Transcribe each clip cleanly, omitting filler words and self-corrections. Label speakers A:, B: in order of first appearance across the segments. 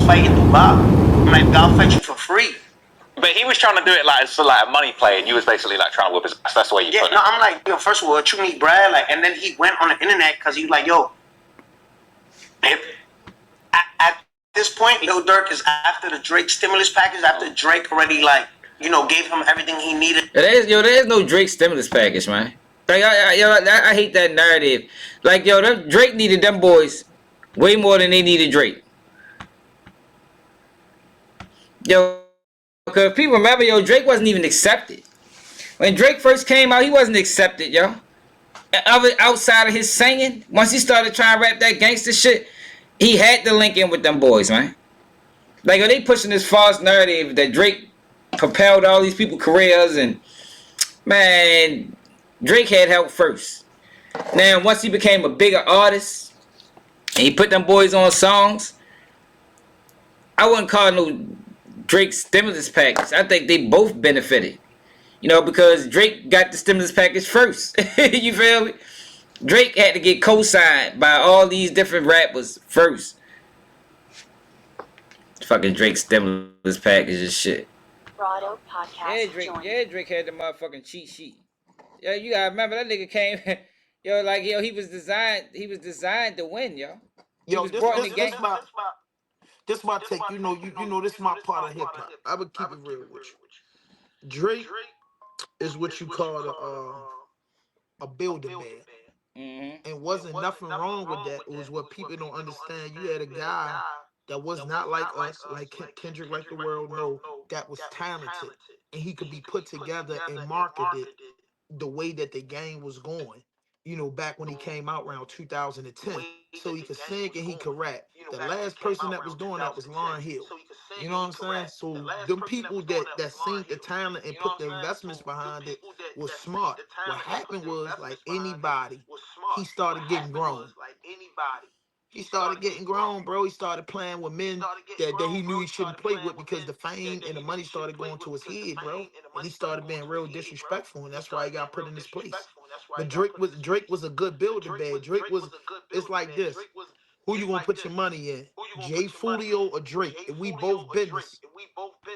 A: fighting Dubai. I'm like, I'll fight you for free.
B: But he was trying to do it like it's like a money play, and you was basically like trying to whip his ass. That's the way you put it.
A: No, I'm like, yo, first of all, what you need, Brad? Like, and then he went on the internet because he was like, yo, if at this point, Lil Durk is after the Drake stimulus package, after Drake already like, gave him everything he needed.
C: There's no Drake stimulus package, man. Like I hate that narrative. Like Drake needed them boys way more than they needed Drake. Cause people remember, Drake wasn't even accepted. When Drake first came out, he wasn't accepted, yo. Outside of his singing, once he started trying to rap that gangster shit, he had to link in with them boys, man. Like, are they pushing this false narrative that Drake propelled all these people's careers, and man, Drake had help first. Now, once he became a bigger artist, and he put them boys on songs, I wouldn't call it no Drake stimulus package. I think they both benefited. Because Drake got the stimulus package first. You feel me? Drake had to get co-signed by all these different rappers first. Fucking Drake stimulus package and shit. Drake had the motherfucking cheat sheet. You gotta remember that nigga came. He was designed to win, yo.
D: This my take. This is my part of hip hop. I would keep it real with you. Drake is what you call a builder man.
C: Mm-hmm.
D: And wasn't nothing wrong with that. It was what people don't understand. You had a guy that was not like us, like Kendrick, like the world know, that was talented. And he could be put together and marketed the way that the game was going, back when he came out around 2010. So he could sing and he could rap. The last person that was doing that was Lauryn Hill. You know what I'm saying? So them people that seen the talent and put the investments behind it was smart. What happened was, like anybody, he started getting grown. He started getting grown, bro. He started playing with men that he knew he shouldn't play with because the fame and the money started going to his head, bro. And he started being real disrespectful, and that's why he got put in this place. But Drake was a good builder, man. It's like this. Who you gonna put your money in? Jay Fulio or Drake? And we both business.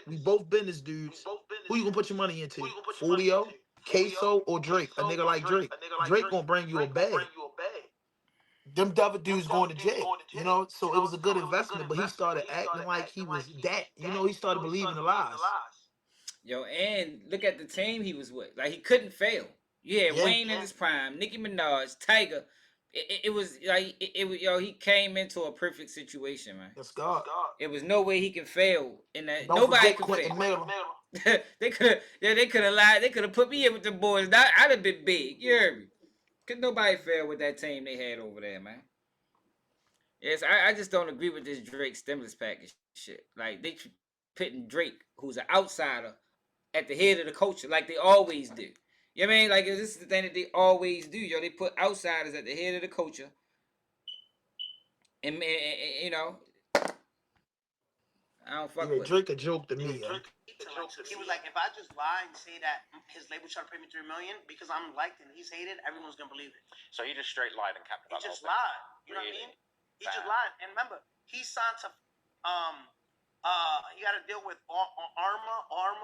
D: We both business dudes. Who you gonna put your money into? Fulio, Queso, or Drake? A nigga like Drake. Drake gonna bring you a bag. Them other dudes going to jail, so it was a good investment, but he started acting like he was that, he started believing the lies.
C: And look at the team he was with. Like, he couldn't fail. Wayne in his prime, Nicki Minaj, Tiger. It was like, he came into a perfect situation, man.
D: That's God.
C: It was no way he can fail in that.
D: Don't
C: Nobody
D: could fail.
C: They could have lied. They could have put me in with the boys. I'd have been big. You heard me? Could nobody fail with that team they had over there, man. Yes, I just don't agree with this Drake stimulus package shit. Like, they putting Drake, who's an outsider, at the head of the culture, like they always do. You know what I mean? Like, this is the thing that they always do, yo. They put outsiders at the head of the culture. And I don't fuck with
D: Drake a joke to me, yo.
A: He was like, if I just lie and say that his label trying to pay me $3 million because I'm liked and he's hated, everyone's gonna believe it.
B: So he just straight lied and capped about
A: it. He just lied. You know what I mean? He just lied. And remember, he signed to he got to deal with Armour or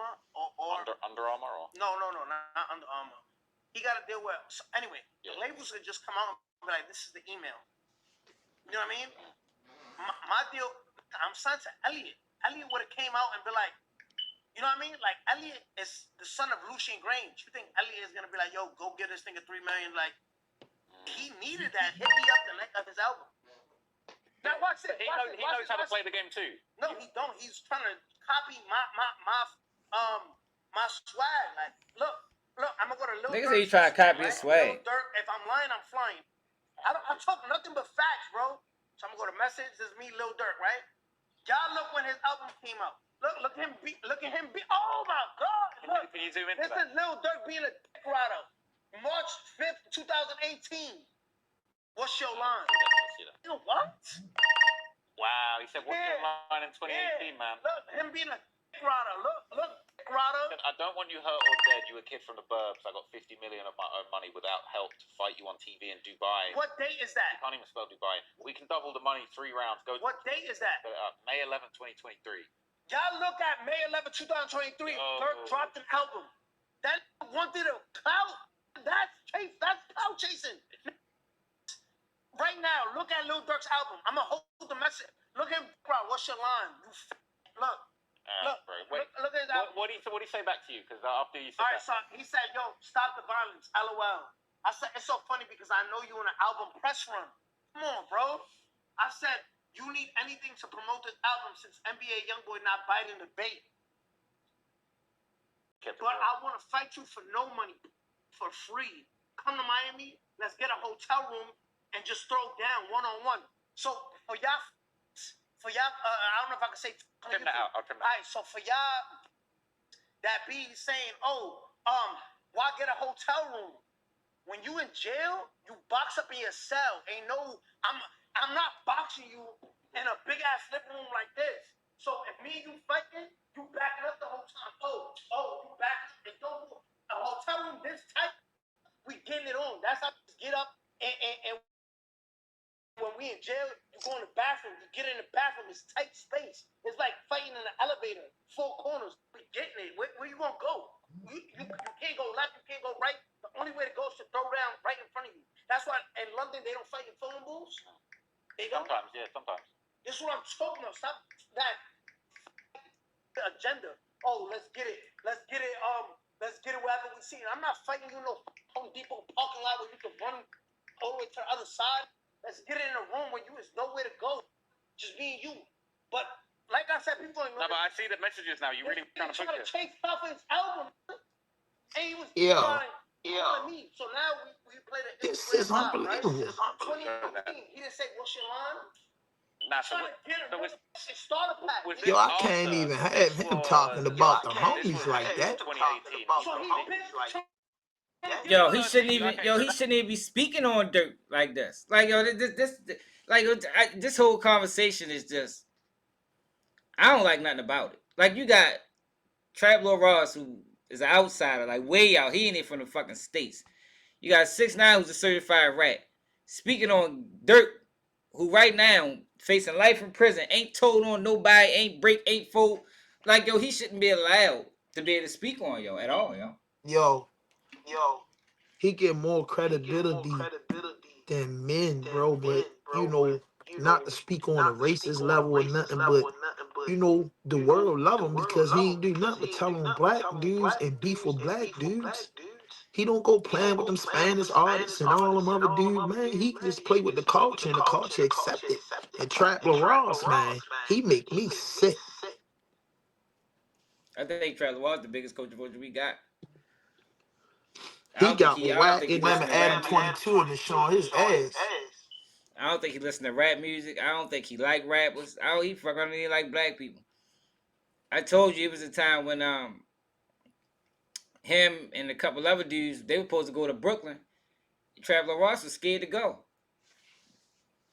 B: Under Armour or
A: no, not Under Armour. He got to deal with anyway. The labels could just come out and be like, this is the email. You know what I mean? My deal. I'm signed to Elliot. Elliot would have came out and be like, you know what I mean? Like, Elliot is the son of Lucian Grange. You think Elliot is gonna be like, yo, go get this thing at $3 million? Like, he needed that. Hit me up the neck of his album. Now watch it.
B: He knows how to play the game too.
A: No, he don't. He's trying to copy my swag. Like, look, I'm gonna go to Lil Durk.
C: Niggas say you trying to copy his swag.
A: Lil Durk, if I'm lying, I'm flying. I talk nothing but facts, bro. So I'm gonna go to message. This is me, Lil Durk, right? Y'all look when his album came out. Look at him be. Oh my God! Look,
B: can you zoom into
A: this is Lil Durk being a dick rider. March 5th, 2018. What's your line? You know what?
B: Wow, he said, what's your line in 2018, man?
A: Look, him being a dick rider. Look, Grotto.
B: I don't want you hurt or dead. You were a kid from the burbs. I got 50 million of my own money without help to fight you on TV in Dubai.
A: What date is that?
B: You can't even spell Dubai. We can double the money 3 rounds. Go.
A: What date is that?
B: May 11th, 2023.
A: Y'all look at May 11th, 2023. Durk dropped an album. That wanted a clout. That's clout chasing. Right now, look at Lil Durk's album. I'm gonna hold the message. Look at bro. What's your line? Look.
B: Bro. Wait,
A: look at that.
B: What do you say back to you? Because after you said
A: all right, so he said, "Yo, stop the violence." LOL. I said it's so funny because I know you in an album press run. Come on, bro. I said you need anything to promote this album since NBA YoungBoy not biting the bait. But I want to fight you for no money, for free. Come to Miami. Let's get a hotel room and just throw down one-on-one. So for y'all, I don't know if I can say.
B: I'll trim that out.
A: All right, so for y'all, that be saying, why get a hotel room? When you in jail, you box up in your cell. Ain't no, I'm not boxing you in a big ass living room like this. So if me and you fighting, you backing up the whole time. You backing up and don't move. A hotel room this tight, we getting it on. That's how we get up and when we in jail, you go in the bathroom. You get in the bathroom, it's tight space. It's like fighting in an elevator, 4 corners. We getting it. Where you gonna go? You can't go left, you can't go right. The only way to go is to throw down right in front of you. That's why in London they don't fight in phone booths. They don't.
B: Sometimes, yeah, sometimes.
A: This is what I'm talking about. Stop that agenda. Oh, let's get it. Let's get it wherever we see it. I'm not fighting you no Home Depot parking lot where you can run all the way to the other side. Let's get it in a room where you is nowhere to go. Just me and you. But like I said, people ain't
B: No, but I see the messages now. You really trying to push it.
A: chase off his album. And he was
D: Yeah.
A: me. So now we play the
D: This is unbelievable.
A: Right? 2018. He didn't say what's your line.
B: Nah, so
A: Starter pack.
D: Yo, I can't even have him talking about the homies like that.
B: 2018.
A: So
C: Yo, he shouldn't even be speaking on Durk like this. Like, yo, this whole conversation is just, I don't like nothing about it. Like, you got Trap Lil Ross, who is an outsider, like way out. He ain't even from the fucking States. You got 6IX9INE, who's a certified rat, speaking on Durk, who right now facing life in prison, ain't told on nobody, ain't break, ain't fold. Like, yo, he shouldn't be allowed to be able to speak on yo at all, yo.
D: Yo, he get more credibility than men, bro. But you know, not to speak on a racist level or nothing, but you know, the world love him because he ain't do nothing but tell on black dudes and beef with black dudes. He don't go playing with them Spanish artists and all them other dudes, man. He just play with the culture and the culture accept it. And Trap Lil Ross, man, he make me sick.
C: I think Trap Lil Ross the biggest controversy we got.
D: He got whack in them and Adam 22 and showing his ass.
C: I don't think he listen to rap music. I don't think he like rappers. He fuck around and he like black people. I told you it was a time when him and a couple other dudes, they were supposed to go to Brooklyn. Trap Lil Ross was scared to go.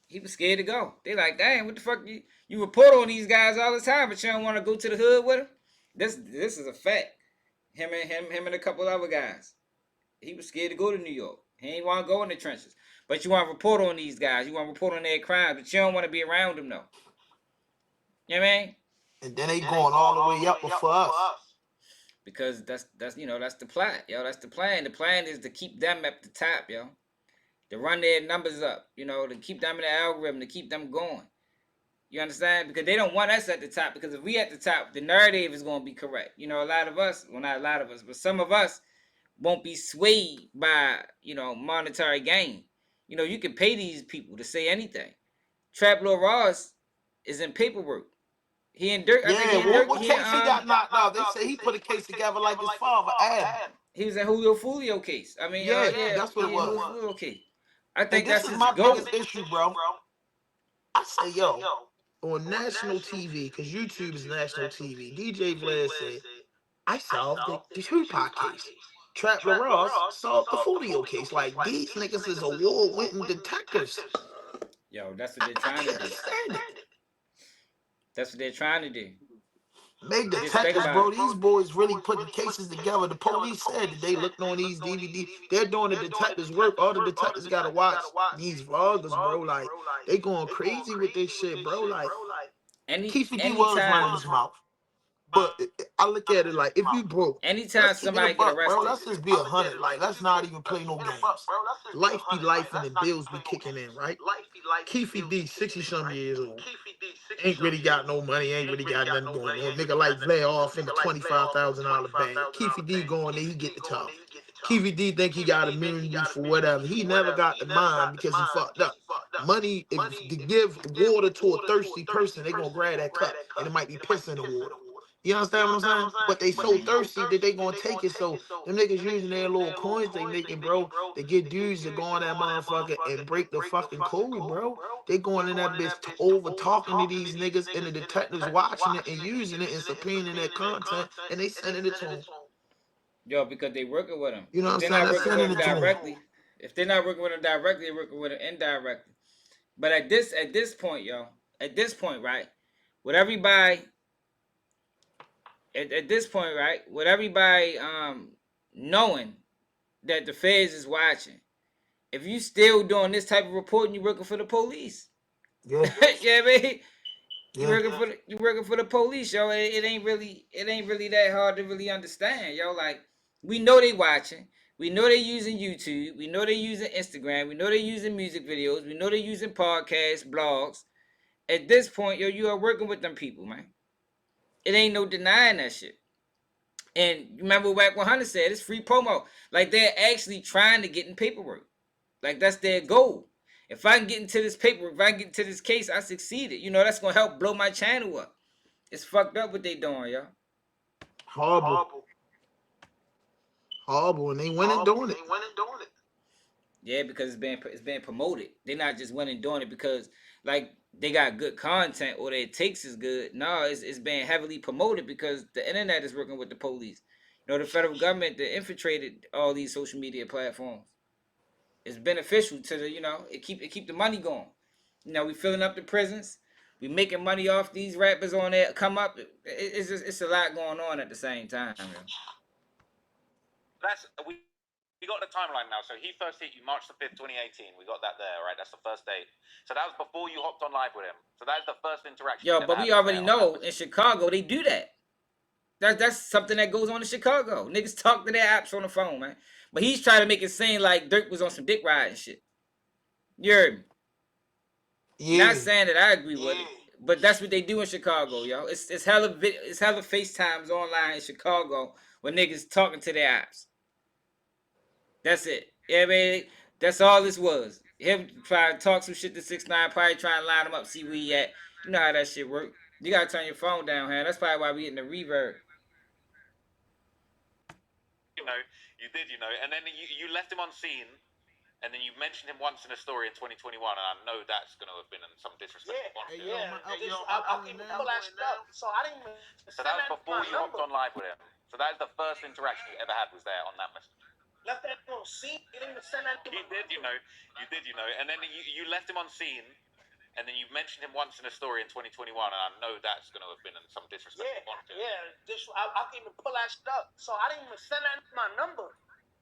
C: He was scared to go. They like, damn, what the fuck? You report on these guys all the time, but you don't want to go to the hood with them? This is a fact. Him and a couple other guys. He was scared to go to New York. He ain't want to go in the trenches. But you want to report on these guys. You want to report on their crimes, but you don't want to be around them, though. You know what I mean?
D: And then they going all the way up before us.
C: Because that's the plot, yo. That's the plan. The plan is to keep them at the top, yo. To run their numbers up, to keep them in the algorithm, to keep them going. You understand? Because they don't want us at the top. Because if we at the top, the narrative is going to be correct. A lot of us, well, not a lot of us, but some of us won't be swayed by, monetary gain. You can pay these people to say anything. Trap Lil Ross is in paperwork. He and Durk.
D: What case he got knocked out? They say he put a case together like his father, Adam.
C: He was in Julio Folio case. I mean,
D: that's what it was.
C: Julio Folio case. I think
D: this
C: that's
D: is my
C: goal.
D: biggest issue, bro. I say, yo, on national TV, because YouTube is national TV, DJ Vlad said, I solved the Tupac case. Trap Lil Ross solved the Folio case. Like, these niggas is award-winning detectives.
C: Yo, that's what they're trying to do. That's what they're trying to do.
D: Make
C: Just think
D: detectives,
C: about
D: bro.
C: it.
D: These boys really putting cases together. The police said that they looked on these DVD. They're doing the detectives' work. All the detectives gotta watch these vloggers, bro. Like they going crazy with this shit, bro. Like Keefe D was running
C: Anytime,
D: his mouth. But I look at it like, if you broke,
C: anytime
D: let's keep it a
C: somebody get
D: buck, bro.
C: arrested,
D: Let's just be 100. Like, let's not even play no games. Life be life and the bills be kicking in, right? Keefe D, 60-some years old. Ain't really got no money, ain't really got nothing going on. Nigga like Vlad off in the $25,000 bag. Keefe D going there, he get the tough. Keefe D think he got immunity for whatever. He never got the mind because he fucked up. Money, if to give water to a thirsty person, they gonna grab that cup and it might be piss in the water. You understand what I'm saying? But they so thirsty that they gonna take it. So them niggas using their little coins they making, bro. They get dudes to go on that motherfucker and break the fucking code, bro. They going in that bitch over talking to these niggas and the detectives watching it and using it and subpoenaing that content and they sending it to them.
C: yo, because they working with them.
D: You know
C: If
D: what
C: they're
D: I'm saying?
C: not
D: That's
C: working with
D: sending
C: them
D: it to them.
C: directly, if they're not working with them directly, they're working with them indirectly. But at this point, yo, at this point, right, with everybody, at this point, right, with everybody knowing that the feds is watching, if you still doing this type of reporting, you working for the police.
D: Yeah,
C: Yeah, man. You
D: yeah.
C: working for the police, yo. It ain't really that hard to really understand, yo. Like we know they watching, we know they using YouTube, we know they using Instagram, we know they using music videos, we know they using podcasts, blogs. At this point, yo, you are working with them people, man. It ain't no denying that shit. And remember back when Hunter said it's free promo. Like they're actually trying to get in paperwork. Like that's their goal. If I can get into this paperwork, if I can get into this case, I succeeded. You know, that's gonna help blow my channel up. It's fucked up what they doing, yo.
D: Horrible. Horrible. And they went and doing it.
C: Yeah, because it's being promoted. They're not just winning doing it because like they got good content or their takes is good. No, it's being heavily promoted because the internet is working with the police. You know, the federal government that infiltrated all these social media platforms. It's beneficial to the, it keep the money going. You know, we filling up the prisons. We making money off these rappers on there. Come up. It's a lot going on at the same time. Yo.
B: That's we got the timeline now. So he first hit you March the 5th, 2018. We got that there, right? That's the first date. So that was before you hopped on live with him. So that's the first interaction.
C: Yo, but we already know in Chicago they do that. That's something that goes on in Chicago. Niggas talk to their apps on the phone, man. But he's trying to make it seem like Durk was on some dick ride and shit. You heard me?
D: Yeah.
C: Not saying that I agree with it, but that's what they do in Chicago, yo. It's hella FaceTimes online in Chicago when niggas talking to their apps. That's it. Yeah, man. That's all this was. Him trying to talk some shit to 6ix9ine, probably trying to line him up, see where he at. You know how that shit work. You gotta turn your phone down, man. That's probably why we getting the reverb.
B: And then you left him on scene, and then you mentioned him once in a story in 2021, and I know that's going to have been in some disrespect.
A: I'll even pull that shit up. So I didn't even.
B: So that was before you hopped on live with him. So that is the first interaction you ever had was there on that message.
A: Left that on scene. You didn't even send that.
B: You did, and then you left him on scene. And then you mentioned him once in a story in 2021, and I know that's going to have been in some disrespect.
A: I can even pull that shit up. So I didn't even send that my number.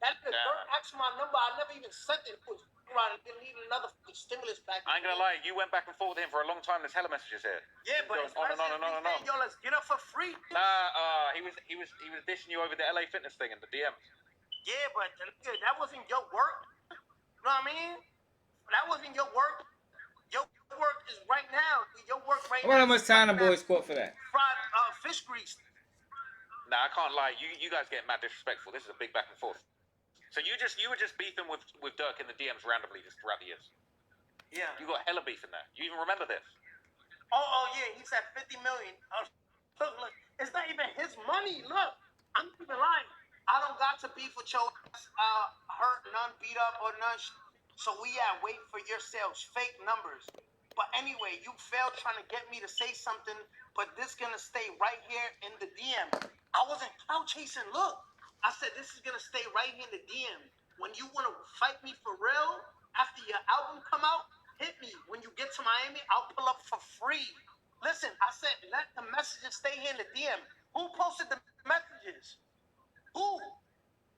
A: That nigga Durk asked my number. I never even sent it. It was around and needed another stimulus package.
B: I ain't gonna lie, you went back and forth with him for a long time. There's hella messages here.
A: Yeah, but it's
B: on and on and on and on.
A: Yo, let's get up for free.
B: Nah, he was dishing you over the LA Fitness thing in the DMs.
A: Yeah, but that wasn't your work. You know what I mean? That wasn't your work. Your work is right now. Your work right now.
C: How much time the boys sport for that?
A: Fried fish grease.
B: Nah, I can't lie. You guys get mad disrespectful. This is a big back and forth. So you were just beefing with Durk in the DMs randomly just throughout the years.
A: Yeah.
B: You got hella beef in there. You even remember this?
A: Oh yeah. He said 50 million. Look, it's not even his money. Look, I'm not even lying. I don't got to beef with your hurt, none beat up or none. So we wait for your sales, fake numbers. But anyway, you failed trying to get me to say something, but this gonna stay right here in the DM. I wasn't clout chasing. Look, I said this is gonna stay right here in the DM. When you wanna fight me for real, after your album come out, hit me. When you get to Miami, I'll pull up for free. Listen, I said let the messages stay here in the DM. Who posted the messages? Who?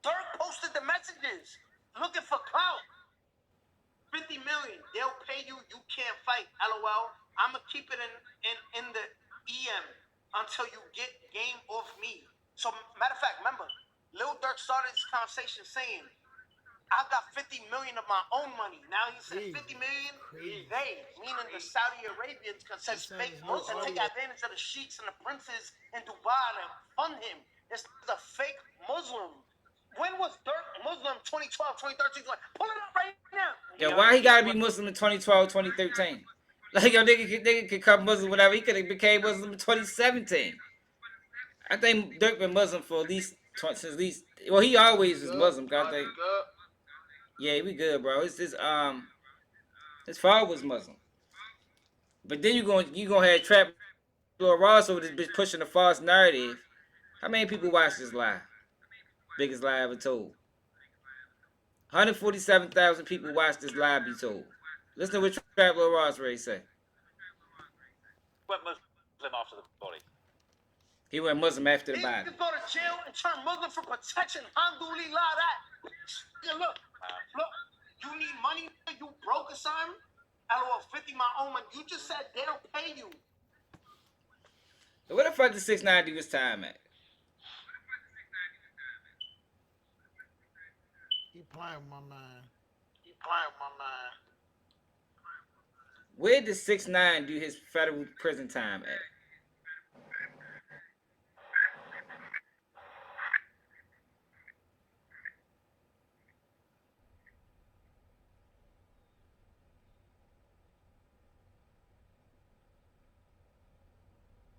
A: Durk posted the messages. Looking for clout. 50 million. They'll pay you. You can't fight. LOL. I'ma keep it in the EM until you get game off me. So matter of fact, remember, Lil Durk started this conversation saying, I got 50 million of my own money. Now he said 50 million. They, meaning the Saudi Arabians, because says fake Muslims take advantage of the sheiks and the princes in Dubai to fund him. This is a fake Muslim. When was Durk Muslim? 2012, 2013. Pull it up right now.
C: Yo, why he gotta be Muslim in 2012, 2013? Like, yo, nigga could come Muslim whenever. He could have became Muslim in 2017. I think Durk been Muslim for at least since at least. Well, he always was Muslim. I think. Yeah, we good, bro. It's just his father was Muslim. But then you gonna have Trap Lord Ross over this bitch pushing the false narrative. How many people watch this lie? Biggest lie ever told. 147,000 people watched this lie be told. Listen to what Trap Lord Ross Ray say.
B: Went Muslim after the body.
C: He went Muslim after the
A: He
C: body.
A: could go to jail and turn Muslim for protection. Alhamdulillah, that. Yeah, look, you need money, you broke or something? LOL 50 my own money. You just said they don't pay you.
C: So where the fuck did 6IX9INE do his time at?
D: He playing with my mind.
C: Where did 6IX9INE do his federal prison time at?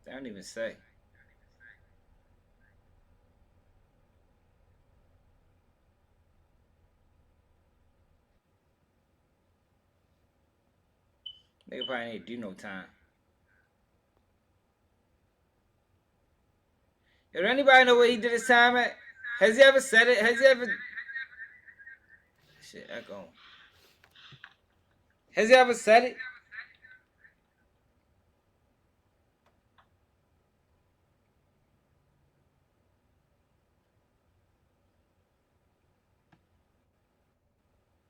C: They don't even say. Nigga probably ain't do no time. Yo, does anybody know where he did his time at? Has he ever said it? Has he ever... Shit, echo. Has he ever said it?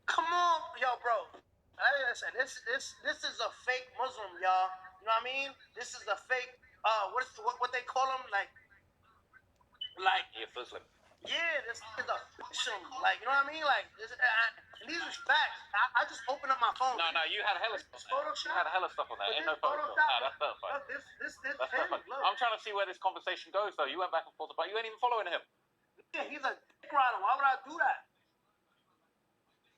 A: Come on, yo, bro. Listen, this is a fake Muslim, y'all. You know what I mean? This is a fake. What they call them? Like.
B: Yeah, Muslim.
A: Yeah, this is a Muslim. Like, you know what I mean? Like, these are facts. I just opened up my phone.
B: No, you had hella stuff on there. You had hella stuff on there. Ain't no Photoshop. No, that's perfect.
A: This
B: That's perfect. I'm trying to see where this conversation goes, though. You went back and forth about. You ain't even following him.
A: Yeah, he's a dick rider. Why would I do that?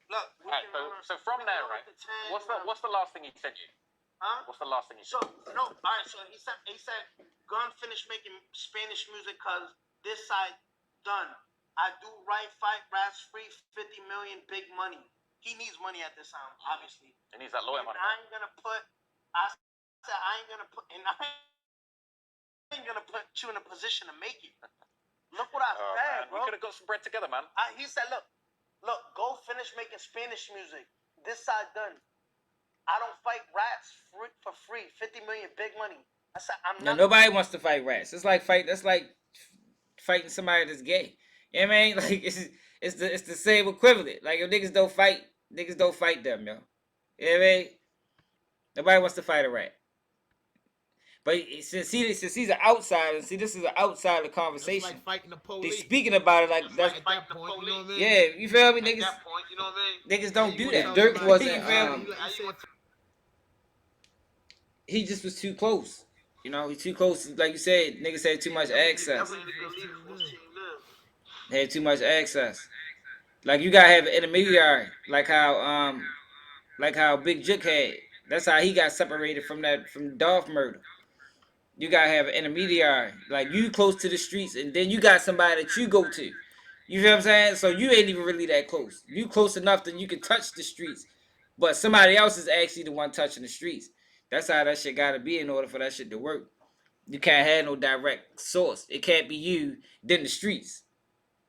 A: Look.
B: Right, so from there, right? What's the last thing he sent you?
A: Huh?
B: What's the last thing he
A: So no, all right. So he said, "Gun finished making Spanish music cause this side done. I do right, fight, rats free, 50 million, big money. He needs money at this time, obviously.
B: He needs that lawyer money.
A: I ain't gonna put. I said I ain't gonna put, and I ain't gonna put you in a position to make it. Look what I said, bro.
B: We could have got some bread together, man.
A: He said, look, go finish making Spanish music. This side done. I don't fight rats for free. 50 million, big money. I said, I'm not.
C: Nobody wants to fight rats. It's like that's like fighting somebody that's gay. You know what I mean? Like it's the same equivalent. Like if niggas don't fight them, yo. You know what I mean? Nobody wants to fight a rat. But since he's an outsider, see, this is an outsider conversation.
D: Like fighting the police.
C: They speaking about it like that's
D: at that point, you know what I mean?
C: yeah, you feel me, niggas?
A: At that point, you know what I mean?
C: Niggas don't do that.
D: Dirk
C: Durk wasn't. He just was too close. You know, he's too close. Like you said, niggas had too much access. They had too much access. Like you gotta have an intermediary. Like how Big Jook had. That's how he got separated from Dolph murder. You gotta have an intermediary. Like you close to the streets, and then you got somebody that you go to. You feel what I'm saying? So you ain't even really that close. You close enough that you can touch the streets, but somebody else is actually the one touching the streets. That's how that shit gotta be in order for that shit to work. You can't have no direct source. It can't be you then the streets.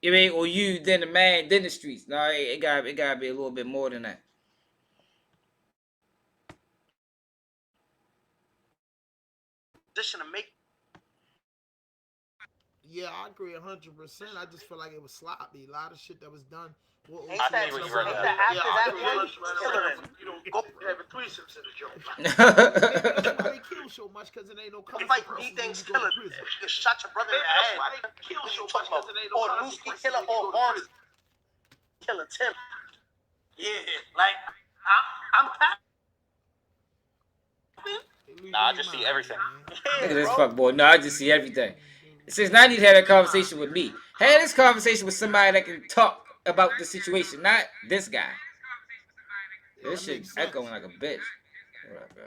C: You mean, or you then the man then the streets. No, it gotta be a little bit more than that.
A: position to make.
D: Yeah, I agree 100%. I just feel like it was sloppy. A lot of shit that was done.
A: Ain't that after that one, killing it.
D: You don't
A: Go
D: having threesomes in the joke.
C: Maybe
D: That's why they kill so much, because it ain't no
A: It's like
D: consequences when
A: D-Thing's
D: you go to
A: killer.
D: prison.
A: If you shot your brother in the head,
D: Why they kill
A: what
D: so
A: you
D: much,
A: talking about?
D: because it ain't no
A: Or Lusky
D: consequences
A: killer
D: when you
A: or
D: go to
A: Vaughn
D: prison.
A: killer Tim. Yeah, like I'm
B: Nah, I just see everything.
C: Look at this fuck boy. No, I just see everything. 6IX9INE need to have that conversation with me. Have this conversation with somebody that can talk about the situation, not this guy. This shit echoing like a bitch. What up, bro?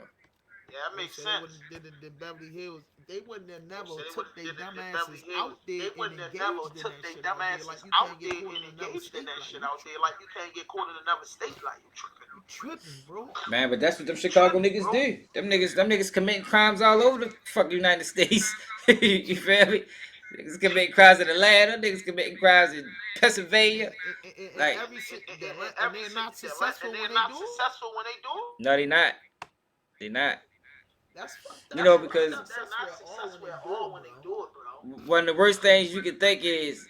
D: Yeah, that makes sense. They wouldn't have did it in Beverly Hills. They wouldn't have never took their dumbasses out there and engaged in that shit out there. Like you can't get caught in another state like you can't get caught in another state like you tripping. You tripping, bro.
C: Man, but that's what them Chicago niggas do. Them niggas committing crimes all over the fucking United States. You feel me? Niggas committing crimes in Atlanta. Niggas committing crimes in Pennsylvania. Like,
D: and they're not successful when they do it.
C: no, they not. They not.
D: That's fucked up.
C: You know, because
D: they're not successful at all when they do it, bro.
C: one of the worst things you can think is,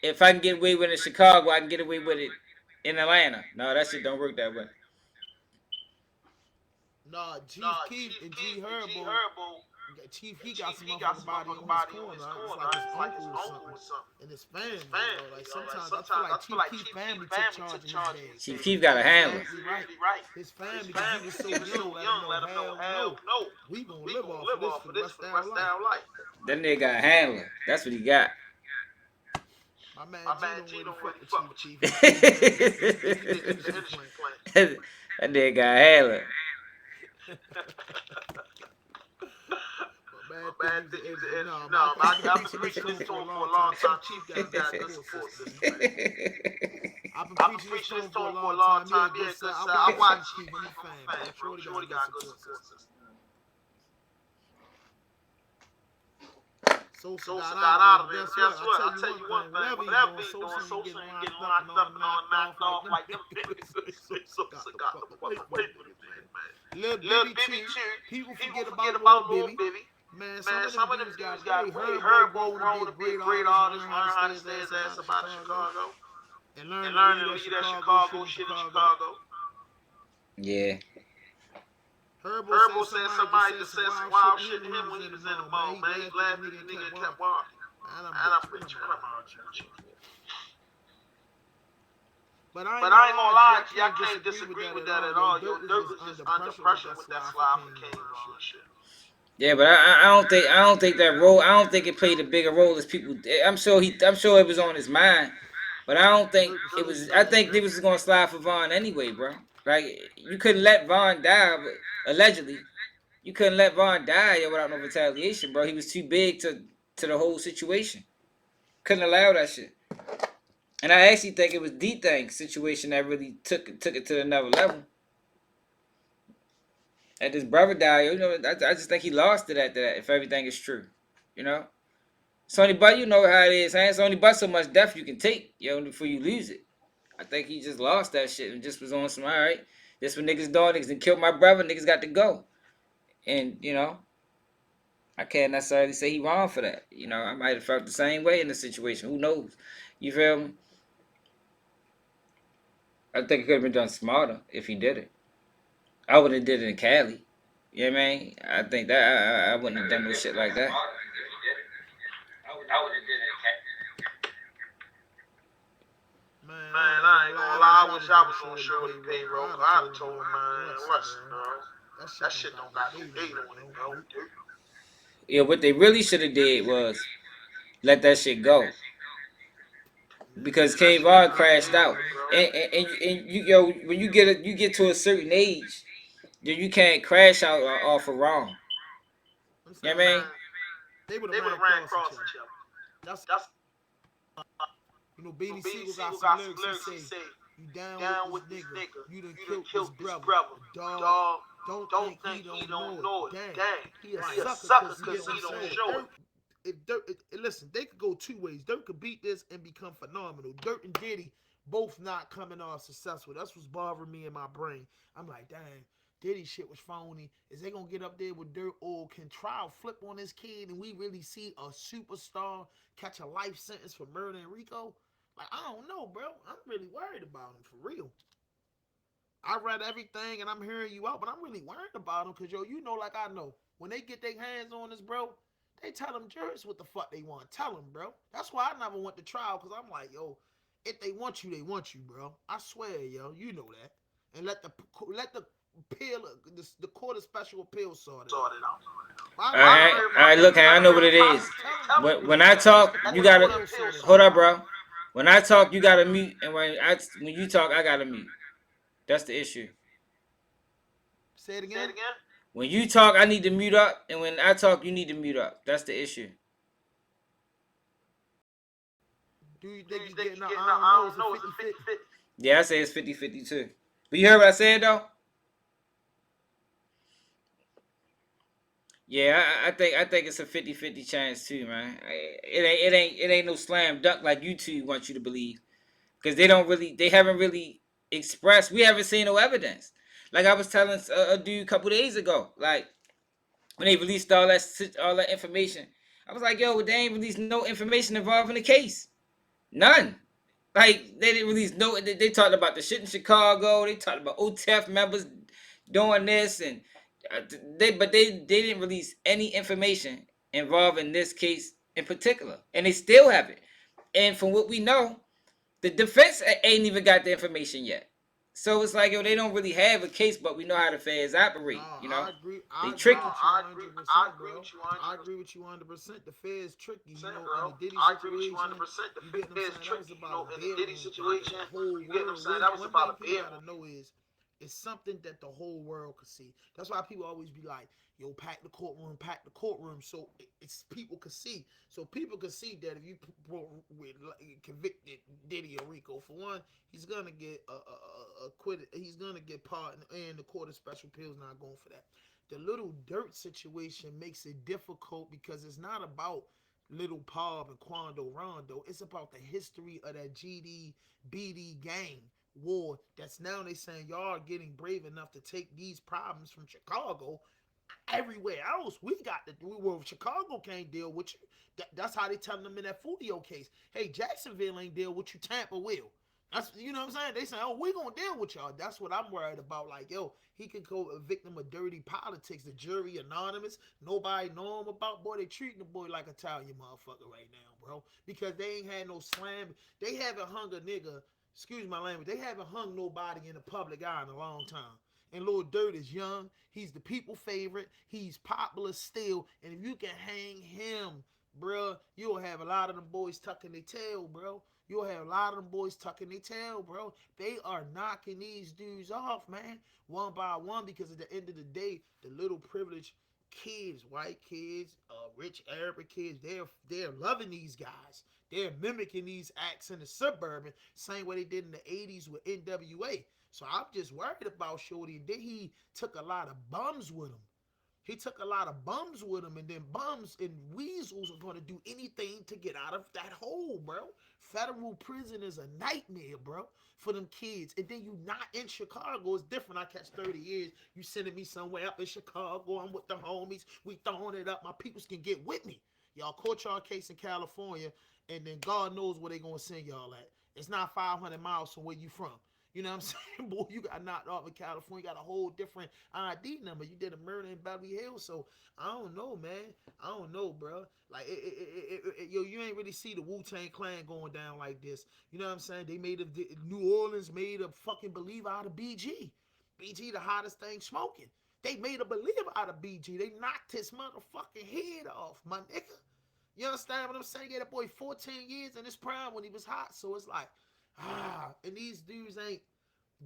C: if I can get away with it in Chicago, I can get away with it in Atlanta. No, that shit don't work that way.
D: Nah, Chief Keef and G Herbo. Chief, he got some motherfucking body on his corner. It's like his uncle or something. And his family, bro. Like sometimes I feel like Chief Keef family took charge in his days.
C: Chief Keef got a handler.
D: Exactly right. His family, because he was so young, let him know, hell no. We gonna live off of this for the rest of our life.
C: That nigga got a handler. That's what he got.
D: My man G don't really fuck with Chief.
C: That nigga got a handler.
D: Bad thing is no, I've been preaching this to him for a long time. Chief got a good support system. I've been preaching this to him for a long time. Yeah, good sir. I watch Chief when he's fan. Shorty got a good support system. Sosa got out of there. Guess what? I tell you one thing. Whatever he's doing, Sosa ain't getting locked up and all knocked off like them niggas. Sosa got the fuck away from his man. Lil Bibby too. People forget about Lil Bibby. Man, some of them dudes got way Herbo grown to be a great artist, learn how to stay his ass about Chicago, and learn to lead that Chicago shit in Chicago.
C: Yeah.
D: Herbo said somebody just said some wild shit to him when he was in the mall, man. He laughed at the nigga and kept walking. And I'm pretty sure I'm on you. But I ain't gonna lie to you, I can't disagree with that at all. Yo, Durk was just under pressure with that Slide for King and shit.
C: Yeah, but I don't think that role. I don't think it played a bigger role as people. I'm sure it was on his mind, but I don't think it was. I think they was just gonna slide for Vaughn anyway, bro. Like you couldn't let Vaughn die, but allegedly, you couldn't let Vaughn die without no retaliation, bro. He was too big to the whole situation. Couldn't allow that shit. And I actually think it was D-Thing's situation that really took it to another level. And his brother died, you know, I just think he lost it after that, if everything is true. You know? Sony But, you know how it is, man. It's only but so much death you can take, you know, before you lose it. I think he just lost that shit and just was on some, all right, this what niggas doing, niggas done killed my brother, niggas got to go. And, you know, I can't necessarily say he wrong for that. You know, I might have felt the same way in the situation. Who knows? You feel me? I think it could have been done smarter if he did it. I wouldn't have did it in Cali. You know what I mean? I think that I wouldn't have done no shit like that.
D: Man, I ain't gonna lie. I wish I was on Shirley payroll. I'd have told him, man, listen, bro. That shit don't got no date on it, bro.
C: Yeah, what they really should have did was let that shit go. Because K-Vaughn crashed out. And you yo, when you get to a certain age, you can't crash out off of wrong. You know what I mean?
D: They would have ran across each other. That's you know, Beanie Siegel got some lyrics. He say, "You down with this nigga? You done killed his brother. Dog, don't think he don't know it. Dang, he a sucker because he don't show it." If Durk, listen, they could go two ways. Durk could beat this and become phenomenal. Durk and Diddy both not coming off successful. That's what's bothering me in my brain. I'm like, dang, Diddy shit was phony. Is they gonna get up there with Durk, or can trial flip on this kid and we really see a superstar catch a life sentence for murdering Rico? Like, I don't know, bro. I'm really worried about him, for real. I read everything and I'm hearing you out, but I'm really worried about them because, yo, you know, like I know, when they get their hands on this, bro, they tell them jurors what the fuck they want. Tell them, bro. That's why I never went to trial, because I'm like, yo, if they want you, bro. I swear, yo, you know that. And let the appeal, the court of special appeals sort it out.
C: All right, all right. Look, I know what it is. When I talk, you gotta hold up, bro. When I talk, you gotta mute, and when you talk, I gotta mute. That's the issue.
D: Say it again.
C: When you talk, I need to mute up, and when I talk, you need to mute up. That's the issue.
D: Do you think you're getting I don't know, it's a 50-50?
C: Yeah, I say it's 50-50 too. But you heard what I said though? Yeah, I think it's a 50-50 chance too, man. It ain't no slam dunk like YouTube wants you to believe, because they haven't really expressed. We haven't seen no evidence. Like I was telling a dude a couple days ago, like when they released all that information, I was like, yo, they ain't released no information involving the case. None. Like they didn't release no. They talked about the shit in Chicago. They talked about OTF members doing this, and they didn't release any information involving this case in particular, and they still haven't. And from what we know, the defense ain't even got the information yet. So it's like, yo, they don't really have a case, but we know how the feds operate. You know,
D: I agree.
C: they
D: I
C: tricky.
D: agree with you 100%, bro. I agree with you 100%. The Fed's tricky, you know. In the Diddy situation, you get what I'm saying? That was about a bedroom fight. The whole world. One thing people gotta know is it's something that the whole world could see. That's why people always be like, "Yo, pack the courtroom, pack the courtroom," so it's people could see. So people could see that if you convicted Diddy or Rico, for one, he's gonna get acquitted. He's gonna get pardoned, and the court of special appeals not going for that. The little Durk situation makes it difficult because it's not about Little Pub and Quando Rondo. It's about the history of that GD BD gang war. That's now they saying y'all are getting brave enough to take these problems from Chicago everywhere else. We got to do. Well, Chicago can't deal with you. That's how they telling them in that Fulio case. Hey, Jacksonville ain't deal with you. Tampa will. That's, you know what I'm saying. They say, oh, we gonna deal with y'all. That's what I'm worried about. Like, yo, he could go a victim of dirty politics. The jury anonymous. Nobody know him about. Boy, they treating the boy like a Italian motherfucker right now, bro. Because they ain't had no slam. They haven't hung a nigga. Excuse my language. They haven't hung nobody in the public eye in a long time. And Lil Durk is young. He's the people favorite. He's popular still. And if you can hang him, bro, you'll have a lot of them boys tucking their tail, bro. You'll have a lot of them boys tucking their tail, bro. They are knocking these dudes off, man, one by one, because at the end of the day, the little privileged kids, white kids, rich Arabic kids, they're loving these guys. They're mimicking these acts in the suburban, same way they did in the 80s with NWA. So I'm just worried about Shorty. And then he took a lot of bums with him. He took a lot of bums with him, and then bums and weasels are going to do anything to get out of that hole, bro. Federal prison is a nightmare, bro, for them kids. And then you not in Chicago. It's different. I catch 30 years. You sending me somewhere up in Chicago. I'm with the homies. We throwing it up. My peoples can get with me. Y'all caught y'all case in California, and then God knows where they going to send y'all at. It's not 500 miles from where you from. You know what I'm saying? Boy, you got knocked off in California. You got a whole different ID number. You did a murder in Beverly Hills. So, I don't know, man. I don't know, bro. Like, yo, you ain't really see the Wu-Tang Clan going down like this. You know what I'm saying? They made New Orleans made a fucking believer out of BG. BG, the hottest thing smoking. They made a believer out of BG. They knocked his motherfucking head off, my nigga. You understand what I'm saying? Get that boy 14 years in his prime when he was hot. So it's like, and these dudes ain't,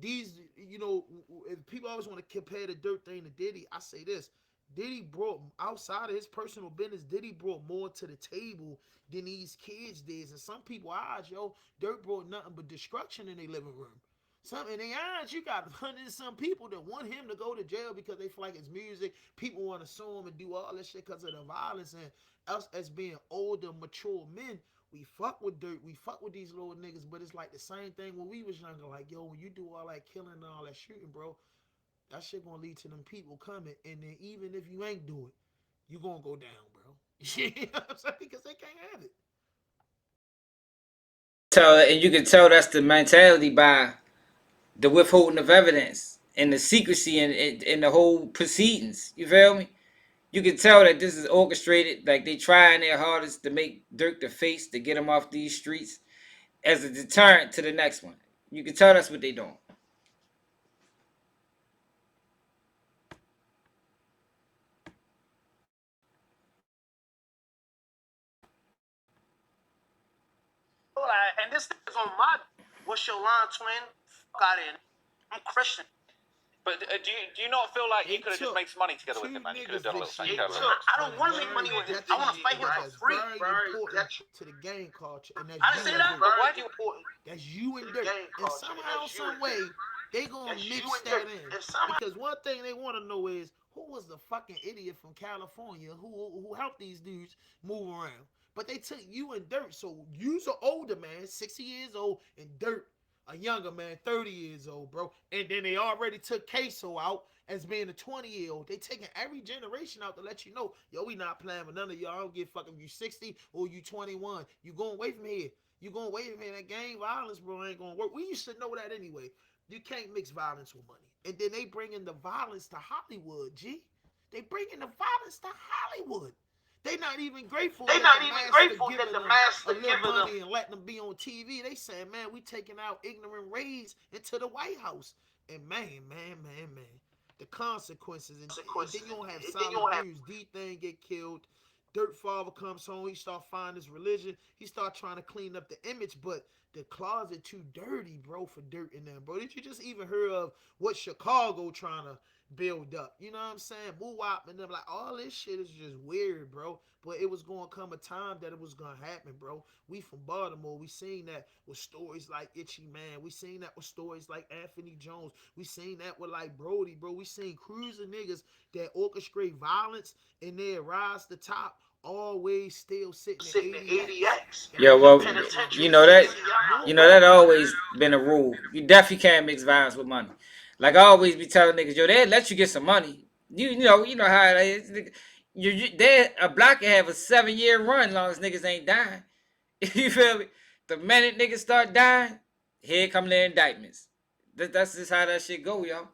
D: you know, if people always want to compare the Durk thing to Diddy, I say this. Diddy brought, outside of his personal business, Diddy brought more to the table than these kids did. And some people eyes, yo, Durk brought nothing but destruction in their living room. Some in their eyes, you got hundreds of some people that want him to go to jail because they feel like his music. People want to sue him and do all this shit because of the violence. And us as being older, mature men, we fuck with Durk, we fuck with these little niggas, but it's like the same thing when we was younger. Like, yo, when you do all that killing and all that shooting, bro, that shit gonna lead to them people coming, and then even if you ain't do it, you gonna go down, bro. You know what I'm saying? Because they can't have it.
C: And you can tell that's the mentality by the withholding of evidence and the secrecy in the whole proceedings. You feel me? You can tell that this is orchestrated. Like they trying their hardest to make Durk the face to get him off these streets as a deterrent to the next one. You can tell that's what they doing.
A: And this is on my. What's your line, twin? Fuck out of here. I'm Christian.
B: But do you not feel like you could have just made some money together with him, man? You could have done a little something.
A: I don't want to make money with him. I want to fight him for free.
D: Very important to the gang culture, and that's
A: I didn't say that, but why do you important?
D: That's you and Durk. And somehow, some way, they gonna mix that in. Because one thing they want to know is who was the fucking idiot from California who helped these dudes move around. But they took you and Durk, so you's an older man, 60 years old, and Durk a younger man, 30 years old, bro. And then they already took Queso out as being a 20-year-old. They taking every generation out to let you know, yo, we not playing with none of y'all. I don't give a fuck if you 60 or you 21. You going away from here. You going away from here. That gang violence, bro, ain't going to work. We used to know that anyway. You can't mix violence with money. And then they bringing the violence to Hollywood, G. They bringing the violence to Hollywood. They not even grateful. They not even grateful that the master giving money and letting them be on TV. They saying, man, we taking out ignorant raids into the White House. And man, the consequences. And then you don't have solid news. D-Thing get killed. Durk father comes home. He start finding his religion. He start trying to clean up the image, but the closet too dirty, bro, for Durk and them, bro. Did you just even hear of what Chicago trying to build up? You know what I'm saying? Woo-wop and them, like, all this shit is just weird, bro. But it was going to come a time that it was going to happen, bro. We from Baltimore. We seen that with stories like Itchy Man. We seen that with stories like Anthony Jones. We seen that with, like, Brody, bro. We seen crews of niggas that orchestrate violence and then rise to the top, always still sitting in ADX.
C: Yeah, well, you know that always been a rule. You definitely can't mix violence with money. Like I always be telling niggas, yo, they let you get some money. You know how it is. A block can have a 7-year run, long as niggas ain't dying. You feel me? The minute niggas start dying, here come their indictments. That's just how that shit go, yo.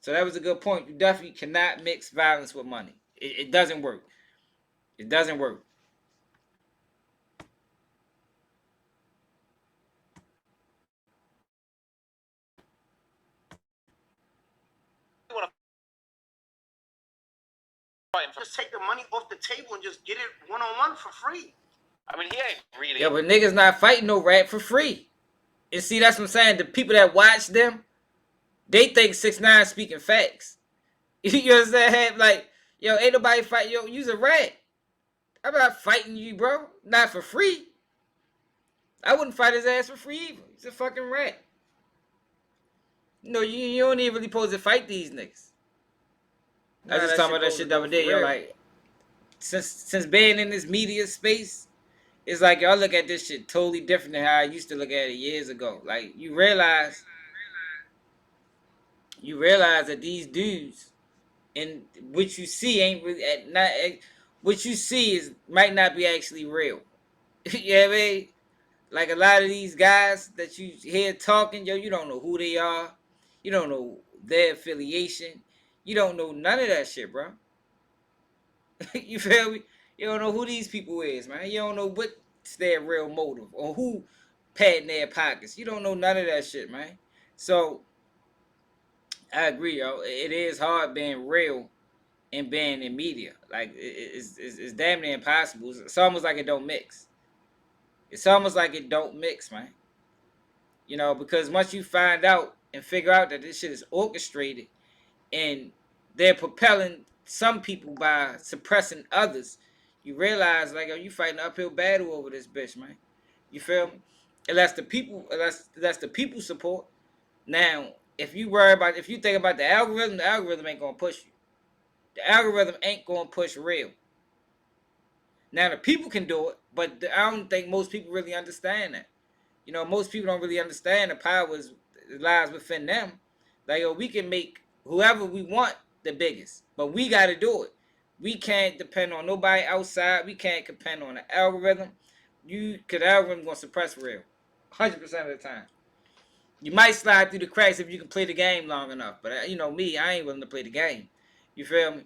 C: So that was a good point. You definitely cannot mix violence with money. It doesn't work. It doesn't work.
A: Just take the money off the table and just get it one-on-one for free.
B: I mean, he ain't really.
C: Yeah, but niggas not fighting no rat for free. And see, that's what I'm saying. The people that watch them, they think 6ix9ine speaking facts. You understand? Like, yo, ain't nobody fight. Yo, you's a rat. I'm not fighting you, bro. Not for free. I wouldn't fight his ass for free either. He's a fucking rat. No, you don't even really supposed to fight these niggas. I was just talking about that shit the other day. Yo, like, since being in this media space, it's like y'all look at this shit totally different than how I used to look at it years ago. Like, you realize that these dudes and what you see ain't really what you see might not be actually real. You know what I mean? Like a lot of these guys that you hear talking, yo, you don't know who they are. You don't know their affiliation. You don't know none of that shit, bro. You feel me? You don't know who these people is, man. You don't know what's their real motive or who patting their pockets. You don't know none of that shit, man. So I agree, yo. It is hard being real and being in media. Like it's damn near impossible. It's almost like it don't mix. It's almost like it don't mix, man. You know, because once you find out and figure out that this shit is orchestrated and they're propelling some people by suppressing others, you realize like, oh, you fighting an uphill battle over this bitch, man. You feel me? Unless the people support. Now, if you think about the algorithm ain't gonna push you. The algorithm ain't gonna push real. Now the people can do it, but I don't think most people really understand that. Most people don't really understand the power lies within them. Like, we can make whoever we want the biggest. But we got to do it. We can't depend on nobody outside. We can't depend on the algorithm. Cause the algorithm gonna suppress real, 100% of the time. You might slide through the cracks if you can play the game long enough. But you know me, I ain't willing to play the game. You feel me?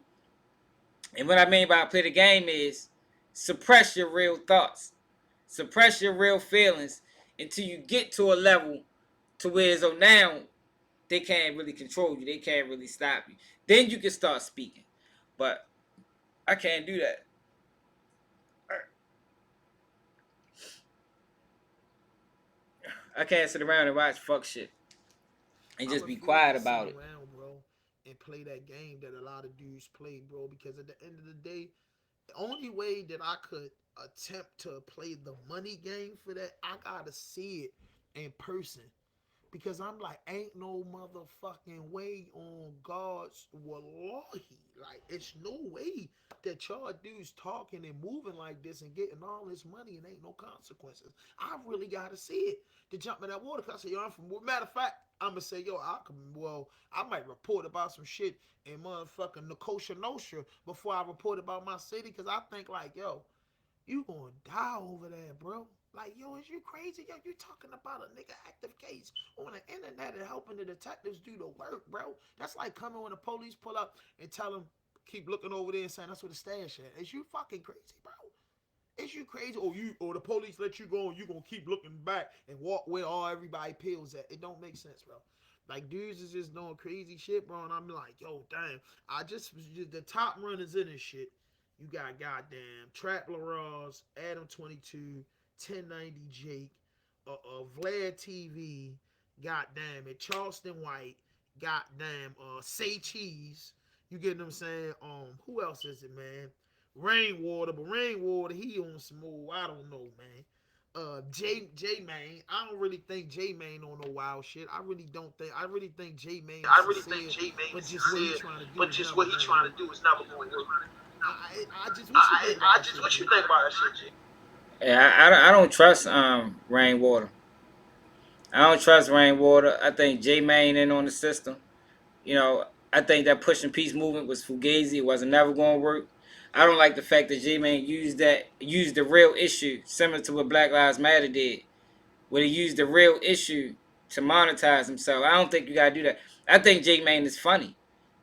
C: And what I mean by play the game is suppress your real thoughts, suppress your real feelings until you get to a level to where so now they can't really control you. They can't really stop you. Then you can start speaking. But I can't do that. I can't sit around and watch fuck shit and
D: I
C: just be
D: refuse
C: quiet
D: to sit
C: about it.
D: around, bro, and play that game that a lot of dudes play, bro. Because at the end of the day, the only way that I could attempt to play the money game for that, I gotta see it in person. Because I'm like, ain't no motherfucking way on God's wallahi. Like, it's no way that y'all dudes talking and moving like this and getting all this money and ain't no consequences. I really gotta see it to jump in that water. Cause I say, yo, I'm from. Matter of fact, I'm gonna say, yo, I might report about some shit in motherfucking Nicosia Nostra before I report about my city. Cause I think like, yo, you gonna die over there, bro. Like, yo, is you crazy? Yo, you talking about a nigga active case on the internet and helping the detectives do the work, bro. That's like coming when the police pull up and tell them, keep looking over there and saying that's where the stash at. Is you fucking crazy, bro? Is you crazy? Or the police let you go and you gonna keep looking back and walk where all everybody pills at. It don't make sense, bro. Like, dudes is just doing crazy shit, bro. And I'm like, yo, damn. The top runners in this shit. You got goddamn Trap LaRoss, Adam 22, 1090 Jake, Vlad TV, goddamn it, Charleston White, goddamn Say Cheese. You get what I'm saying? Who else is it, man? Rainwater, but Rainwater, he on some more, I don't know, man. J Main. I don't really think J Main on no wild shit. I really think J Main is sincere, but just what he trying to do is never going to work. I just what you think about that shit, G?
C: Yeah, I don't trust Rainwater. I don't trust Rainwater. I think J Main in on the system. You know, I think that pushing peace movement was fugazi. It wasn't never going to work. I don't like the fact that J Main used the real issue, similar to what Black Lives Matter did, where he used the real issue to monetize himself. I don't think you gotta do that. I think J Main is funny.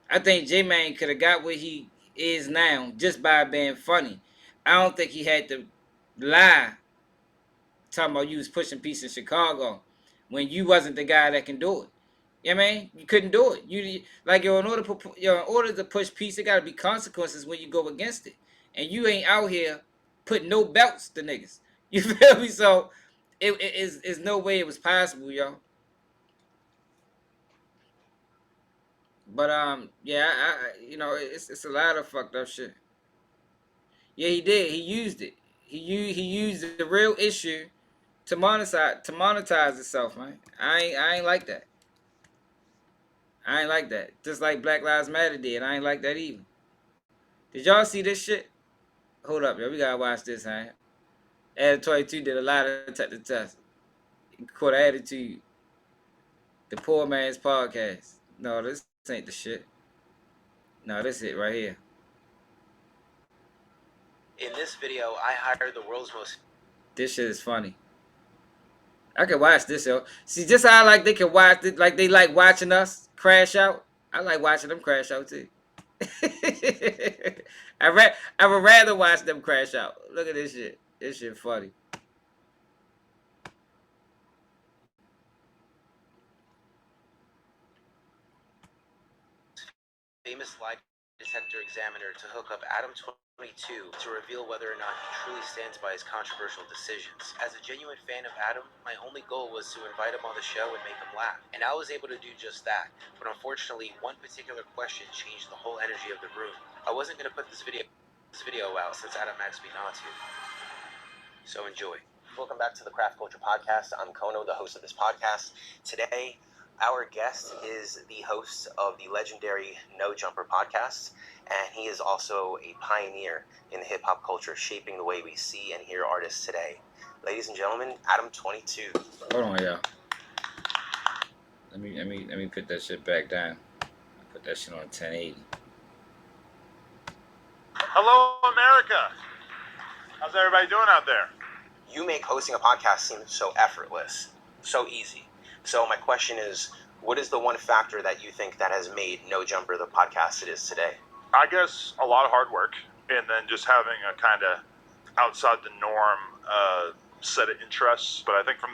C: I think J Main could have got where he is now just by being funny. I don't think he had to lie talking about you was pushing peace in Chicago when you wasn't the guy that can do it. You know what I mean? You couldn't do it. You like in order to push peace, there gotta be consequences when you go against it. And you ain't out here putting no belts to niggas. You feel me? So it's no way it was possible, yo. But yeah, it's a lot of fucked up shit. Yeah, he did. He used it. He used the real issue to monetize itself, man. I ain't like that. I ain't like that. Just like Black Lives Matter did. I ain't like that either. Did y'all see this shit? Hold up, yo. We gotta watch this, man. Adam 22 did a lot of the test. Caught attitude. The poor man's podcast. No, this ain't the shit. No, this it right here.
E: In this video, I hired the world's most...
C: This shit is funny. I can watch this, yo. See, just how I like they can watch it, like they like watching us crash out. I like watching them crash out too. I would rather watch them crash out. Look at this shit. This shit funny.
E: famous lie detector examiner to hook up Adam 22 to reveal whether or not he truly stands by his controversial decisions. As a genuine fan of Adam, my only goal was to invite him on the show and make him laugh. And I was able to do just that. But unfortunately, one particular question changed the whole energy of the room. I wasn't going to put this video out since Adam asked me not to. So enjoy. Welcome back to the Craft Culture Podcast. I'm Kono, the host of this podcast. Today, our guest is the host of the legendary No Jumper podcast, and he is also a pioneer in the hip-hop culture, shaping the way we see and hear artists today. Ladies and gentlemen, Adam 22.
C: Hold on, y'all. Let me put that shit back down. Put that shit on 1080.
F: Hello, America. How's everybody doing out there?
E: You make hosting a podcast seem so effortless, so easy. So my question is, what is the one factor that you think that has made No Jumper the podcast it is today?
F: I guess a lot of hard work, and then just having a kind of outside the norm set of interests. But I think from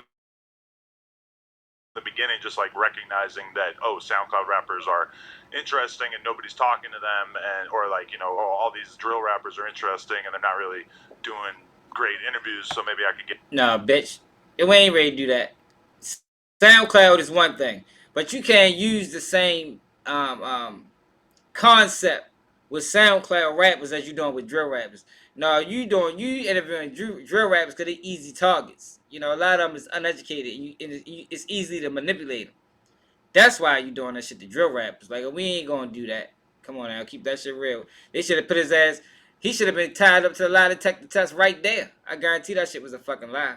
F: the beginning, just like recognizing that, SoundCloud rappers are interesting and nobody's talking to them, and or like, all these drill rappers are interesting and they're not really doing great interviews, so maybe I could get.
C: Nah, bitch. We ain't ready to do that. SoundCloud is one thing, but you can't use the same concept with SoundCloud rappers as you doing with drill rappers. No, you interviewing drill rappers because they're easy targets. A lot of them is uneducated, and it's easy to manipulate them. That's why you doing that shit to drill rappers. Like, we ain't gonna do that. Come on now, keep that shit real. They should have put his ass. He should have been tied up to a lie detector test right there. I guarantee that shit was a fucking lie.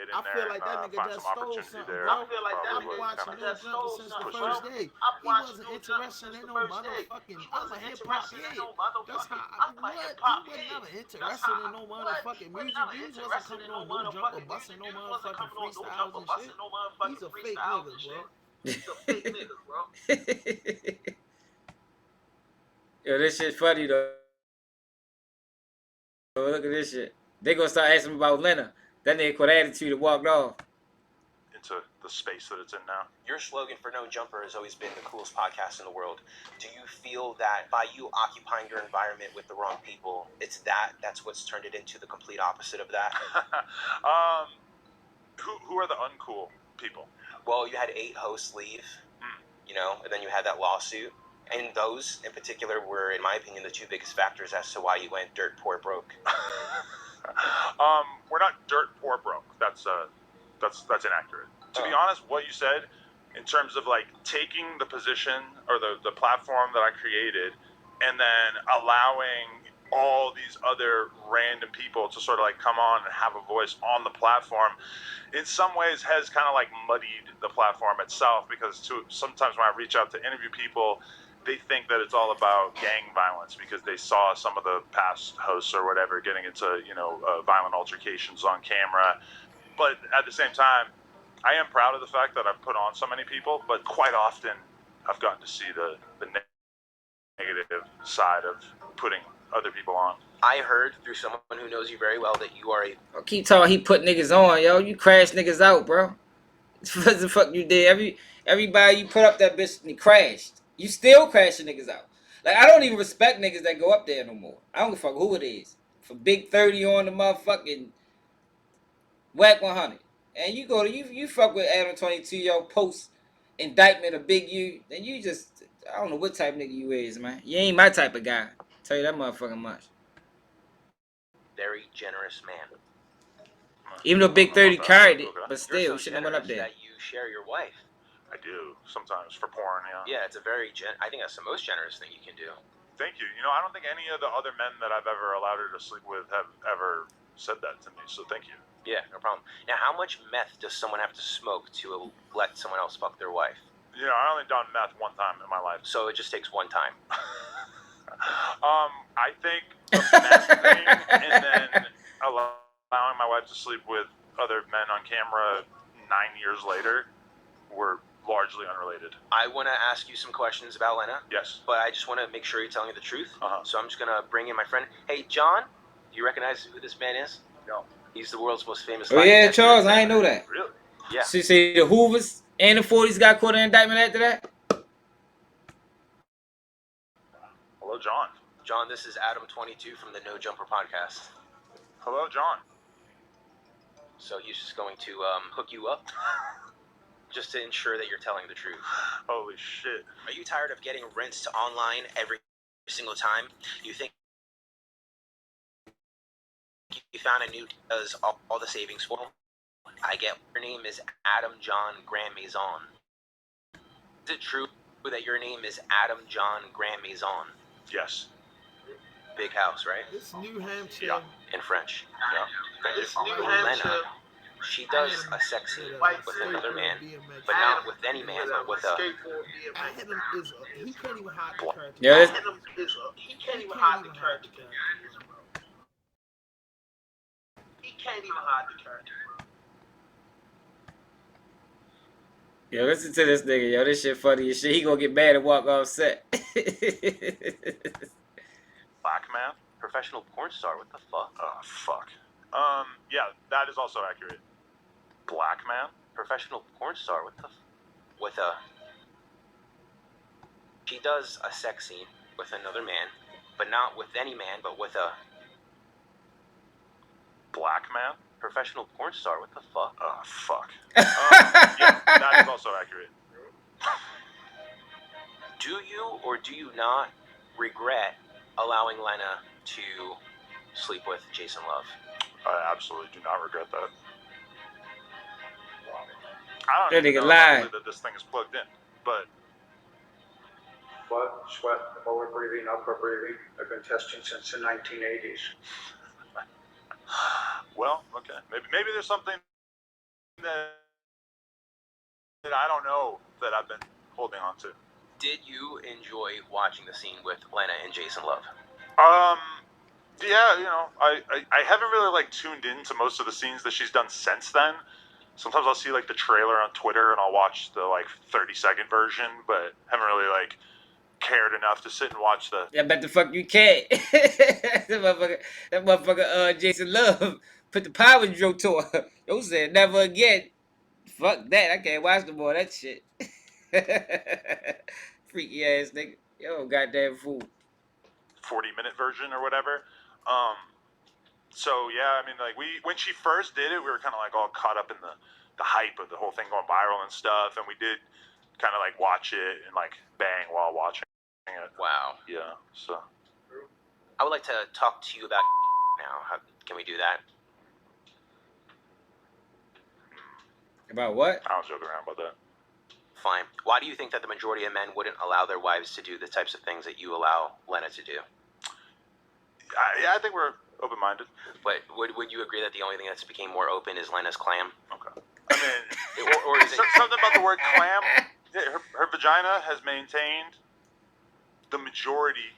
D: I feel like that nigga just stole something, bro. I've been watching No Jumper since the first day. He wasn't interested in no motherfucking. I'm a hip hop head. That's how. What? He was never interested in no motherfucking music. Dudes wasn't coming on No Jumper busting no motherfucking freestyles and shit. He's a fake nigga, bro.
C: Yo, this shit funny though. Look at this shit. They gonna start asking about Lena. That nigga quit attitude and walked off.
F: Into the space that it's in now.
E: Your slogan for No Jumper has always been the coolest podcast in the world. Do you feel that by you occupying your environment with the wrong people, that's what's turned it into the complete opposite of that?
F: Who are the uncool people?
E: Well, you had 8 hosts leave, and then you had that lawsuit. And those in particular were, in my opinion, the 2 biggest factors as to why you went dirt poor broke.
F: We're not dirt poor broke. That's inaccurate. To be honest, what you said in terms of like taking the position or the platform that I created and then allowing all these other random people to sort of like come on and have a voice on the platform, in some ways has kind of like muddied the platform itself, because sometimes when I reach out to interview people, they think that it's all about gang violence because they saw some of the past hosts or whatever getting into, violent altercations on camera. But at the same time, I am proud of the fact that I've put on so many people, but quite often I've gotten to see the negative side of putting other people on.
E: I heard through someone who knows you very well that you are a...
C: Keep talking, he put niggas on, yo. You crash niggas out, bro. What the fuck you did? Everybody you put up that bitch and he crashed. You still crashing niggas out. Like, I don't even respect niggas that go up there no more. I don't give a fuck who it is. From Big 30 on the motherfucking Whack 100. And you go to, you fuck with Adam 22, yo, post indictment of Big U, then you just, I don't know what type of nigga you is, man. You ain't my type of guy. Tell you that motherfucking much.
E: Very generous man.
C: Even though Big 30 carried it, but still,
E: You're
C: you
E: so
C: shouldn't have went up there.
E: That you share your wife.
F: I do, sometimes, for porn, yeah.
E: Yeah, it's a very, I think that's the most generous thing you can do.
F: Thank you. I don't think any of the other men that I've ever allowed her to sleep with have ever said that to me, so thank you.
E: Yeah, no problem. Now, how much meth does someone have to smoke to let someone else fuck their wife?
F: I only done meth one time in my life.
E: So it just takes one time.
F: I think the meth thing and then allowing my wife to sleep with other men on camera 9 years later were largely unrelated.
E: I want to ask you some questions about Lena.
F: Yes.
E: But I just want to make sure you're telling me the truth.
F: Uh-huh.
E: So I'm just going to bring in my friend. Hey, John, do you recognize who this man is?
F: No.
E: He's the world's most famous.
C: Oh yeah, Charles, I ain't know that.
F: Really?
E: Yeah.
C: So you say the Hoovers and the 40s got caught in indictment after that?
F: Hello, John.
E: John, this is Adam22 from the No Jumper podcast.
F: Hello, John.
E: So he's just going to hook you up just to ensure that you're telling the truth.
F: Holy shit.
E: Are you tired of getting rinsed online every single time? You think you found a new does all the savings for him? I get your name is Adam John Grand Maison. Is it true that your name is Adam John Grand Maison?
F: Yes.
E: Big house, right?
D: It's New Hampshire.
F: Yeah.
E: In French.
F: Yeah. Thank you.
D: It's New Hampshire.
E: She does a sex scene with another man, but not with any man, but with a.
D: Adam is he can't even hide the character.
C: Yeah,
D: He can't even hide the character. He can't even hide the character.
C: yo, listen to this nigga, yo. This shit funny as shit. He gonna get mad and walk off set.
F: Black man?
E: Professional porn star, what the fuck?
F: Oh, fuck. Yeah, that is also accurate. Black man?
E: Professional porn star, what the with a. She does a sex scene with another man, but not with any man, but with a.
F: Black man?
E: Professional porn star, what the fuck?
F: Oh, fuck. Yeah, that is also accurate.
E: Do you or do you not regret allowing Lena to sleep with Jason Love?
F: I absolutely do not regret that. I
C: That
F: don't even
C: nigga
F: know
C: lied.
F: that this thing is plugged in, but
G: Blood, sweat, lower breathing, upper breathing. I've been testing since the 1980s.
F: well, okay. Maybe there's something that I don't know that I've been holding on to.
E: Did you enjoy watching the scene with Lena and Jason Love?
F: Yeah, you know, I haven't really like tuned into most of the scenes that she's done since then. Sometimes I'll see like the trailer on Twitter and I'll watch the like 30-second version, but haven't really like cared enough to sit and watch the.
C: I bet the fuck you can't. that motherfucker, Jason Love put the power drill to her. Yo said never again. Fuck that. I can't watch no more of that shit. Freaky ass nigga. Yo, goddamn fool.
F: 40-minute version or whatever. So yeah, I mean, like when she first did it, we were kind of like all caught up in the hype of the whole thing going viral and stuff, and we did kind of like watch it and like bang while watching it.
E: Wow.
F: Yeah. So.
E: I would like to talk to you about now. Can we do that?
C: About what?
F: I was joking around about that.
E: Fine. Why do you think that the majority of men wouldn't allow their wives to do the types of things that you allow Lena to do?
F: Yeah, I think we're open-minded.
E: But would you agree that the only thing that's became more open is Lena's clam?
F: Okay. I mean,
E: or is it
F: something about the word clam? Yeah, her vagina has maintained the majority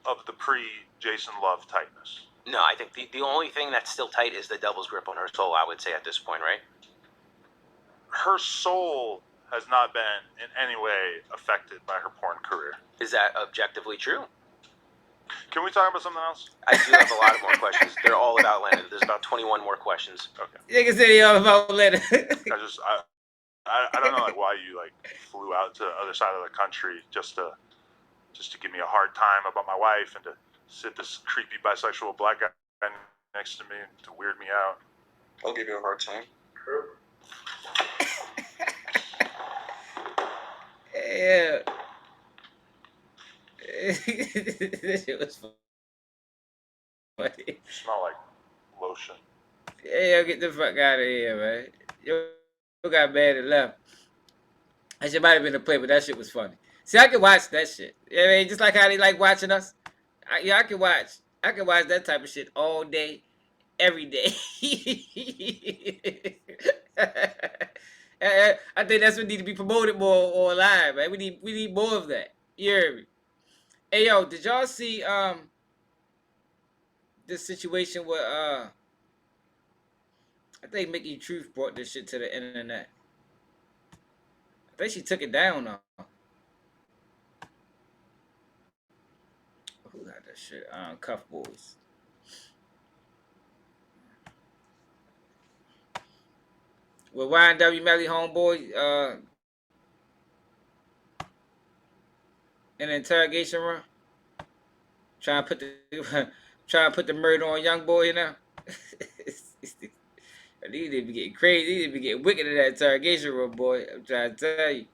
F: of the pre-Jason Love tightness.
E: No, I think the only thing that's still tight is the devil's grip on her soul, I would say at this point, right?
F: Her soul has not been in any way affected by her porn career.
E: Is that objectively true?
F: Can we talk about something else?
E: I do have a lot of more questions. They're all about Lena. There's about 21 more questions.
F: Okay.
C: Nigga said he all about Lena.
F: I don't know like why you like flew out to the other side of the country just to give me a hard time about my wife and to sit this creepy bisexual black guy next to me and to weird me out.
H: I'll give you a hard time.
G: True.
C: Yeah. That shit was funny.
F: You smell like lotion.
C: Yeah, yo, get the fuck out of here, man. Yo got mad and left. That shit might have been a play, but that shit was funny. See, I can watch that shit. You know what I mean? Just like how they like watching us. I can watch that type of shit all day, every day. I think that's what need to be promoted more online, man. We need more of that. You hear me? Hey yo, did y'all see this situation where I think Mickey Truth brought this shit to the internet. I think she took it down though. Who got that shit? Cuff Boys. With Ynw Melly homeboy in an interrogation room, trying to put the murder on young boy, you know. These need to be getting crazy. These need to be getting wicked in that interrogation room, boy. I'm trying to tell you.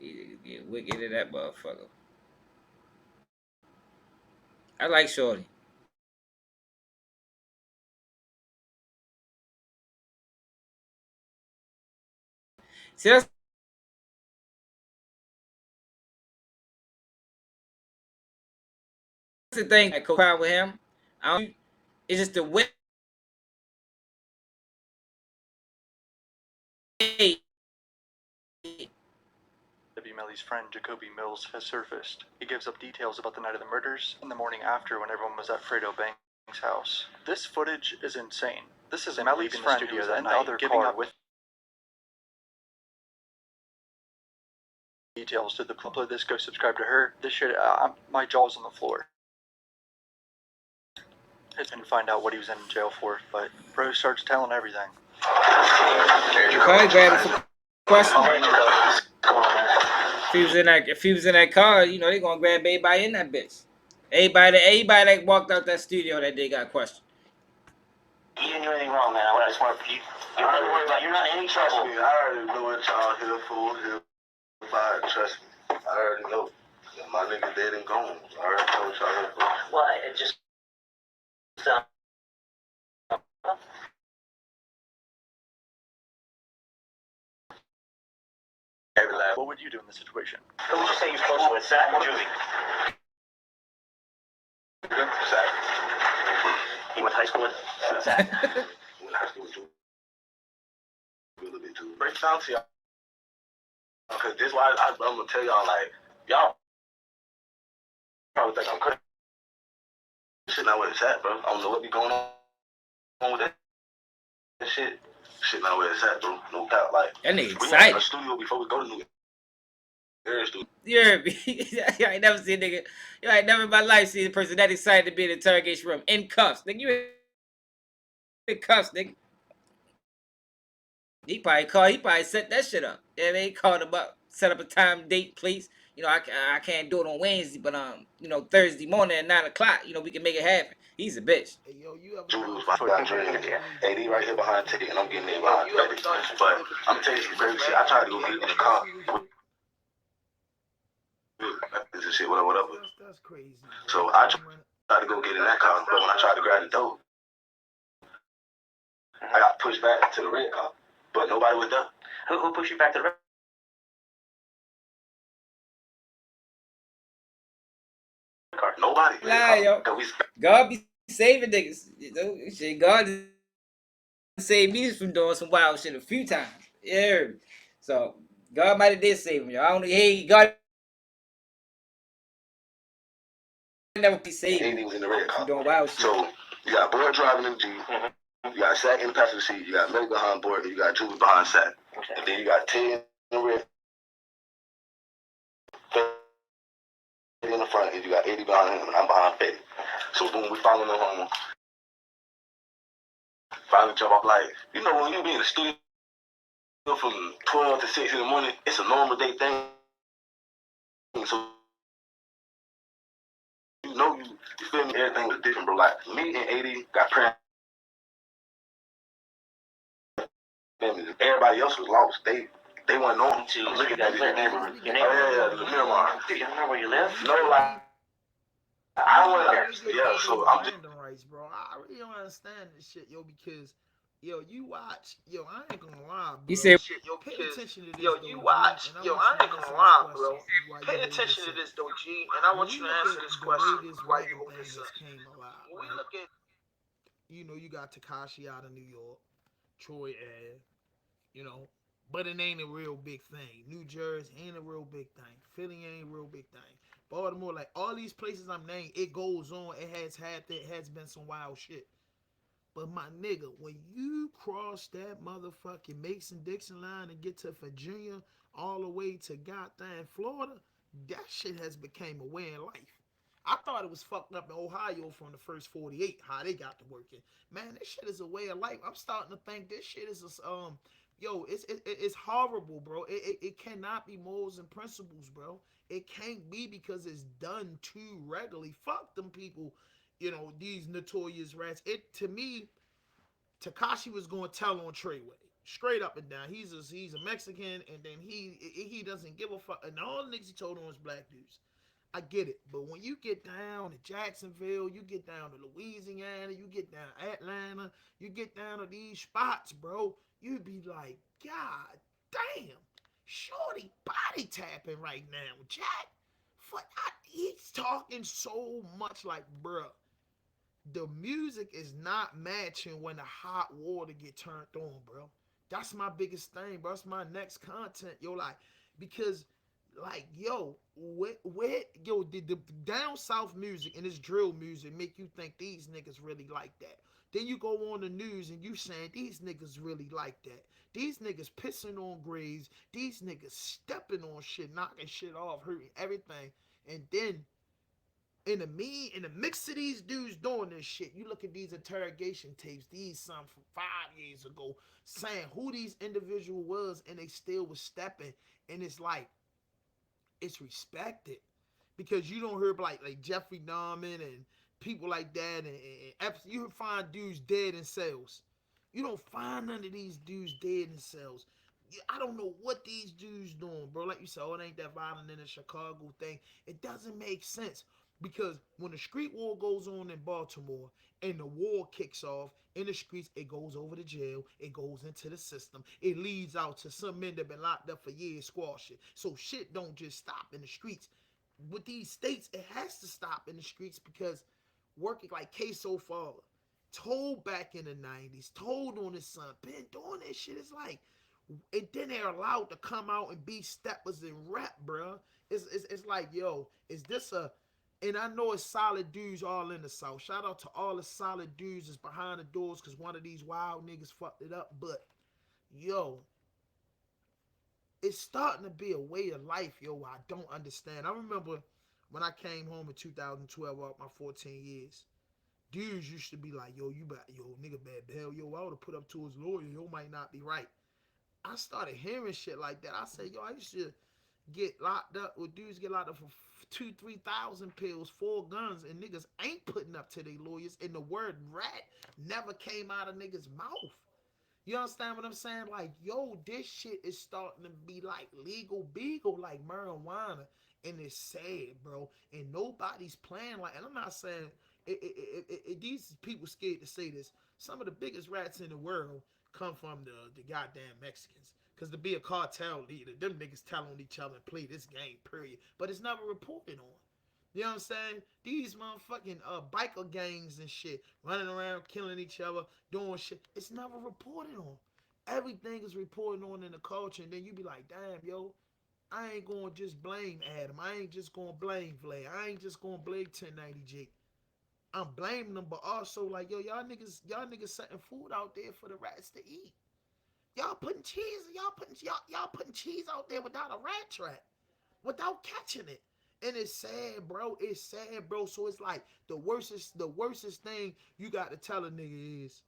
C: These niggas get wicked in that motherfucker. I like Shorty. See, that's the thing that co-pilot with him. It's just the way.
I: Ynw Melly's friend Jacoby Mills has surfaced. He gives up details about the night of the murders and the morning after when everyone was at Fredo Banks' house. This footage is insane. This is Melly's friend studio that night other giving up with details to the upload this, go subscribe to her. This shit, my jaw's on the floor. And find out what he was in jail for, but bro starts telling everything.
C: You probably grabbed a question. If he was in that car, you know they gonna grab everybody in that bitch. Everybody that walked out that studio that day got questioned.
J: You didn't do anything wrong, man. I just want you. You're not in any trouble.
K: I already know what y'all here for. Here, trust me. I already know. My nigga dead and gone. I already know what y'all here for.
J: Well, it just.
I: What would you do in this situation?
J: Who would you say you're close with, Zach or Juvie?
K: Zach.
J: You went to high school with Zach?
K: Went to high school with Juvie. A little bit too. Break down to y'all. Because this is why I'm going to tell y'all, like, y'all probably think I'm crazy. Shit not where it's at, bro. I don't know what be going on with that shit. Shit not where it's at, bro. No doubt. Like,
C: that nigga
K: we
C: excited.
K: in a studio before we go to New York.
C: Yeah, I ain't never seen a nigga. You ain't never in my life seen a person that excited to be in the interrogation room in cuffs. Nigga, you in cuffs, nigga. He probably set that shit up. Yeah, they called him up, set up a time, date, please. You know, I can't do it on Wednesday, but you know, Thursday morning at 9 o'clock, you know, we can make it happen. He's a bitch.
D: Hey, yo, you ever
K: Jules behind Drake. AD right here behind Ticket, and I'm getting there behind Fetty. But I'm telling you some crazy shit. I tried to go get in the car. This shit, whatever.
D: That's crazy.
K: So I tried to go get in that car, but when I tried to grab the door, I got pushed back to the red car. But nobody was there.
J: Who pushed you back to the red car?
K: Nobody.
C: Lie, yo. God be saving niggas. You know, shit, God saved me from doing some wild shit a few times. Yeah. So God might have did save him, yo. I don't know. Hey, God never be saved.
K: And he was in the red car.
C: Doing wild shit.
K: So you got Boyd driving in the Jeep. You got Sack in the passenger seat. You got Melly behind Boyd, and you got Julie behind Sack.
J: Okay.
K: And then you got Ted in the red. Fetty in the front, and you got 80 behind him, and I'm behind Fetty. So boom, we following them home. Finally jump off, like, you know, when you be in the studio from 12 to 6 in the morning, it's a normal day thing. So you know, you feel me, everything was different, bro. Like, me and 80 got prayer. Everybody else was lost. They weren't known to look at that neighborhood.
J: Your neighborhood?
K: The Miramar.
J: Dude, you don't know where you live?
K: No, like, I went there. Yeah, so I'm just.
D: Rights, bro. I really don't understand this shit, yo, because, yo, you watch, yo, I ain't gonna lie, bro.
C: You said,
D: pay attention to this,
A: Yo, you watch. Yo, I ain't gonna lie, bro. Pay attention to this, though, G, and I want you to answer this question while you hold this up.
D: When we look at, you know, you got Tekashi out of New York, Troy Ave, you know, but it ain't a real big thing. New Jersey ain't a real big thing. Philly ain't a real big thing. Baltimore, like all these places I'm naming, it goes on. It has been some wild shit. But my nigga, when you cross that motherfucking Mason-Dixon line and get to Virginia, all the way to goddamn Florida, that shit has became a way in life. I thought it was fucked up in Ohio from the first 48, how they got to working. Man, this shit is a way of life. I'm starting to think this shit is it's horrible, bro. It cannot be morals and principles, bro. It can't be because it's done too regularly. Fuck them people, you know, these notorious rats. It, to me, Tekashi was going to tell on Treyway. Straight up and down. He's a Mexican, and then he doesn't give a fuck. And all the niggas he told on was black dudes. I get it. But when you get down to Jacksonville, you get down to Louisiana, you get down to Atlanta, you get down to these spots, bro, you'd be like, God damn, shorty body tapping right now, Jack. He's talking so much like, bruh, the music is not matching when the hot water get turned on, bro. That's my biggest thing, bro. That's my next content, yo. Like, because, like, yo, yo, the down south music and this drill music make you think these niggas really like that. Then you go on the news and you saying these niggas really like that. These niggas pissing on graves. These niggas stepping on shit, knocking shit off, hurting everything. And then in the mix of these dudes doing this shit, you look at these interrogation tapes, these some from 5 years ago, saying who these individual was, and they still was stepping, and it's like it's respected because you don't hear like Jeffrey Dahmer and people like that, and you find dudes dead in cells. You don't find none of these dudes dead in cells. I don't know what these dudes doing, bro. Like you said, oh, it ain't that violent in the Chicago thing. It doesn't make sense because when the street war goes on in Baltimore and the war kicks off in the streets, it goes over to jail. It goes into the system. It leads out to some men that been locked up for years, squash it. So shit don't just stop in the streets. With these states, it has to stop in the streets because working like Queso Father, told back in the 90s, told on his son, been doing this shit. It's like, and then they're allowed to come out and be steppers and rap, bro. It's like, yo, is this a, and I know it's solid dudes all in the South. Shout out to all the solid dudes that's behind the doors because one of these wild niggas fucked it up. But, yo, it's starting to be a way of life, yo, I don't understand. I remember when I came home in 2012 after my 14 years, dudes used to be like, yo, you bad, yo, nigga bad, hell, yo, I would have put up to his lawyer, yo, might not be right. I started hearing shit like that. I said, yo, I used to get locked up, or dudes get locked up for 2,000-3,000 pills, 4 guns, and niggas ain't putting up to their lawyers, and the word rat never came out of niggas' mouth. You understand what I'm saying? Like, yo, this shit is starting to be like legal beagle, like marijuana. And it's sad, bro. And nobody's playing like, and I'm not saying these people scared to say this. Some of the biggest rats in the world come from the goddamn Mexicans. Because to be a cartel leader, them niggas tell on each other and play this game, period. But it's never reported on. You know what I'm saying? These motherfucking biker gangs and shit running around killing each other, doing shit. It's never reported on. Everything is reported on in the culture, and then you be like, damn, yo, I ain't gonna just blame Adam. I ain't just gonna blame Vlad. I ain't just gonna blame 1090G. I'm blaming them, but also like, yo, y'all niggas setting food out there for the rats to eat. Y'all putting cheese, y'all putting cheese out there without a rat trap, without catching it. And it's sad, bro. It's sad, bro. So it's like the worstest thing you got to tell a nigga is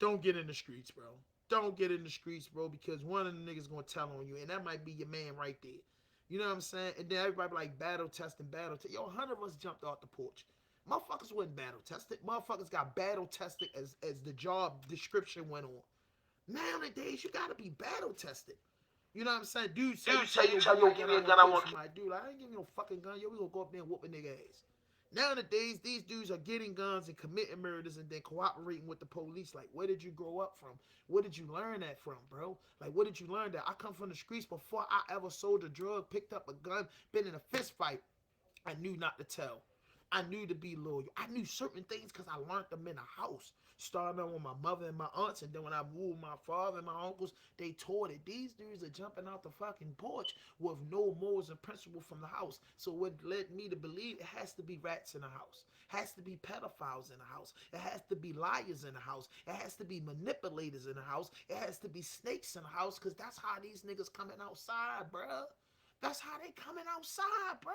D: don't get in the streets, bro. Don't get in the streets, bro, because one of the niggas gonna tell on you, and that might be your man right there. You know what I'm saying? And then everybody be like battle testing. Yo, 100 of us jumped off the porch. Motherfuckers wasn't battle tested. Motherfuckers got battle tested as the job description went on. Nowadays, you gotta be battle tested. You know what I'm saying? Dude say, yo, give me a gun, I want my dude. Like, I ain't giving you no fucking gun. Yo, we gonna go up there and whoop a nigga ass. Nowadays, these dudes are getting guns and committing murders and then cooperating with the police. Like, where did you grow up from? Where did you learn that from, bro? Like, where did you learn that? I come from the streets before I ever sold a drug, picked up a gun, been in a fist fight. I knew not to tell. I knew to be loyal. I knew certain things because I learned them in the house. Starting out with my mother and my aunts, and then when I moved my father and my uncles, they taught it. These dudes are jumping out the fucking porch with no morals and principle from the house. So what led me to believe it has to be rats in the house. Has to be pedophiles in the house. It has to be liars in the house. It has to be manipulators in the house. It has to be snakes in the house because that's how these niggas coming outside, bro. That's how they coming outside, bro.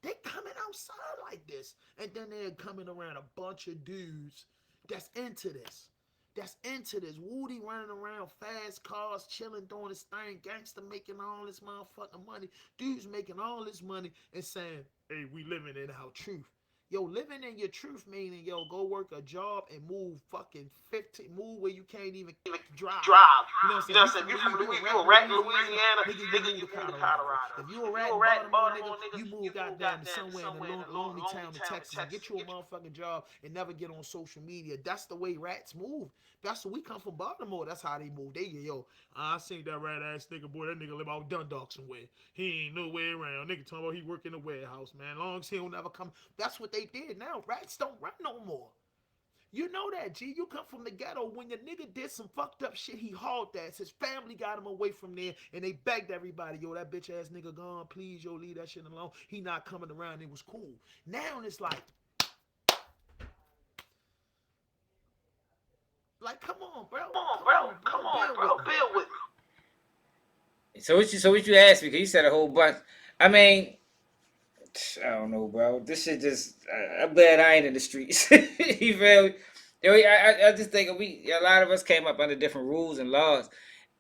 D: They coming outside like this. And then they're coming around a bunch of dudes that's into this. That's into this. Woody running around, fast cars, chilling, doing his thing, gangster making all this motherfucking money. Dudes making all this money and saying, hey, we living in our truth. Yo, living in your truth meaning, yo, go work a job and move fucking 15, move where you can't even drive. You know what I'm saying? If you from Louisiana, nigga, you move to Colorado. If you a rat in Baltimore, nigga, you move goddamn to somewhere in the lonely town in Texas and get you a motherfucking job and never get on social media. That's the way rats move. That's we come from Baltimore. That's how they move. They get, yo, I seen that rat ass nigga, boy. That nigga live out Dundalk somewhere. He ain't nowhere around. Nigga talking about he work in the warehouse, man. Long as he don't ever come. That's what they did now. Rats don't run no more. You know that, G. You come from the ghetto. When your nigga did some fucked up shit, he hauled that. His family got him away from there, and they begged everybody, yo, that bitch ass nigga gone. Please, yo, leave that shit alone. He not coming around. It was cool. Now it's like, come on, bro.
K: Come on,
D: Bear
K: bro.
D: with me.
K: Bear with me.
C: So what you asked me? Cause you said a whole bunch. I mean, I don't know, bro. This shit just. I'm glad I ain't in the streets. You feel me? Yo, I just think a lot of us came up under different rules and laws.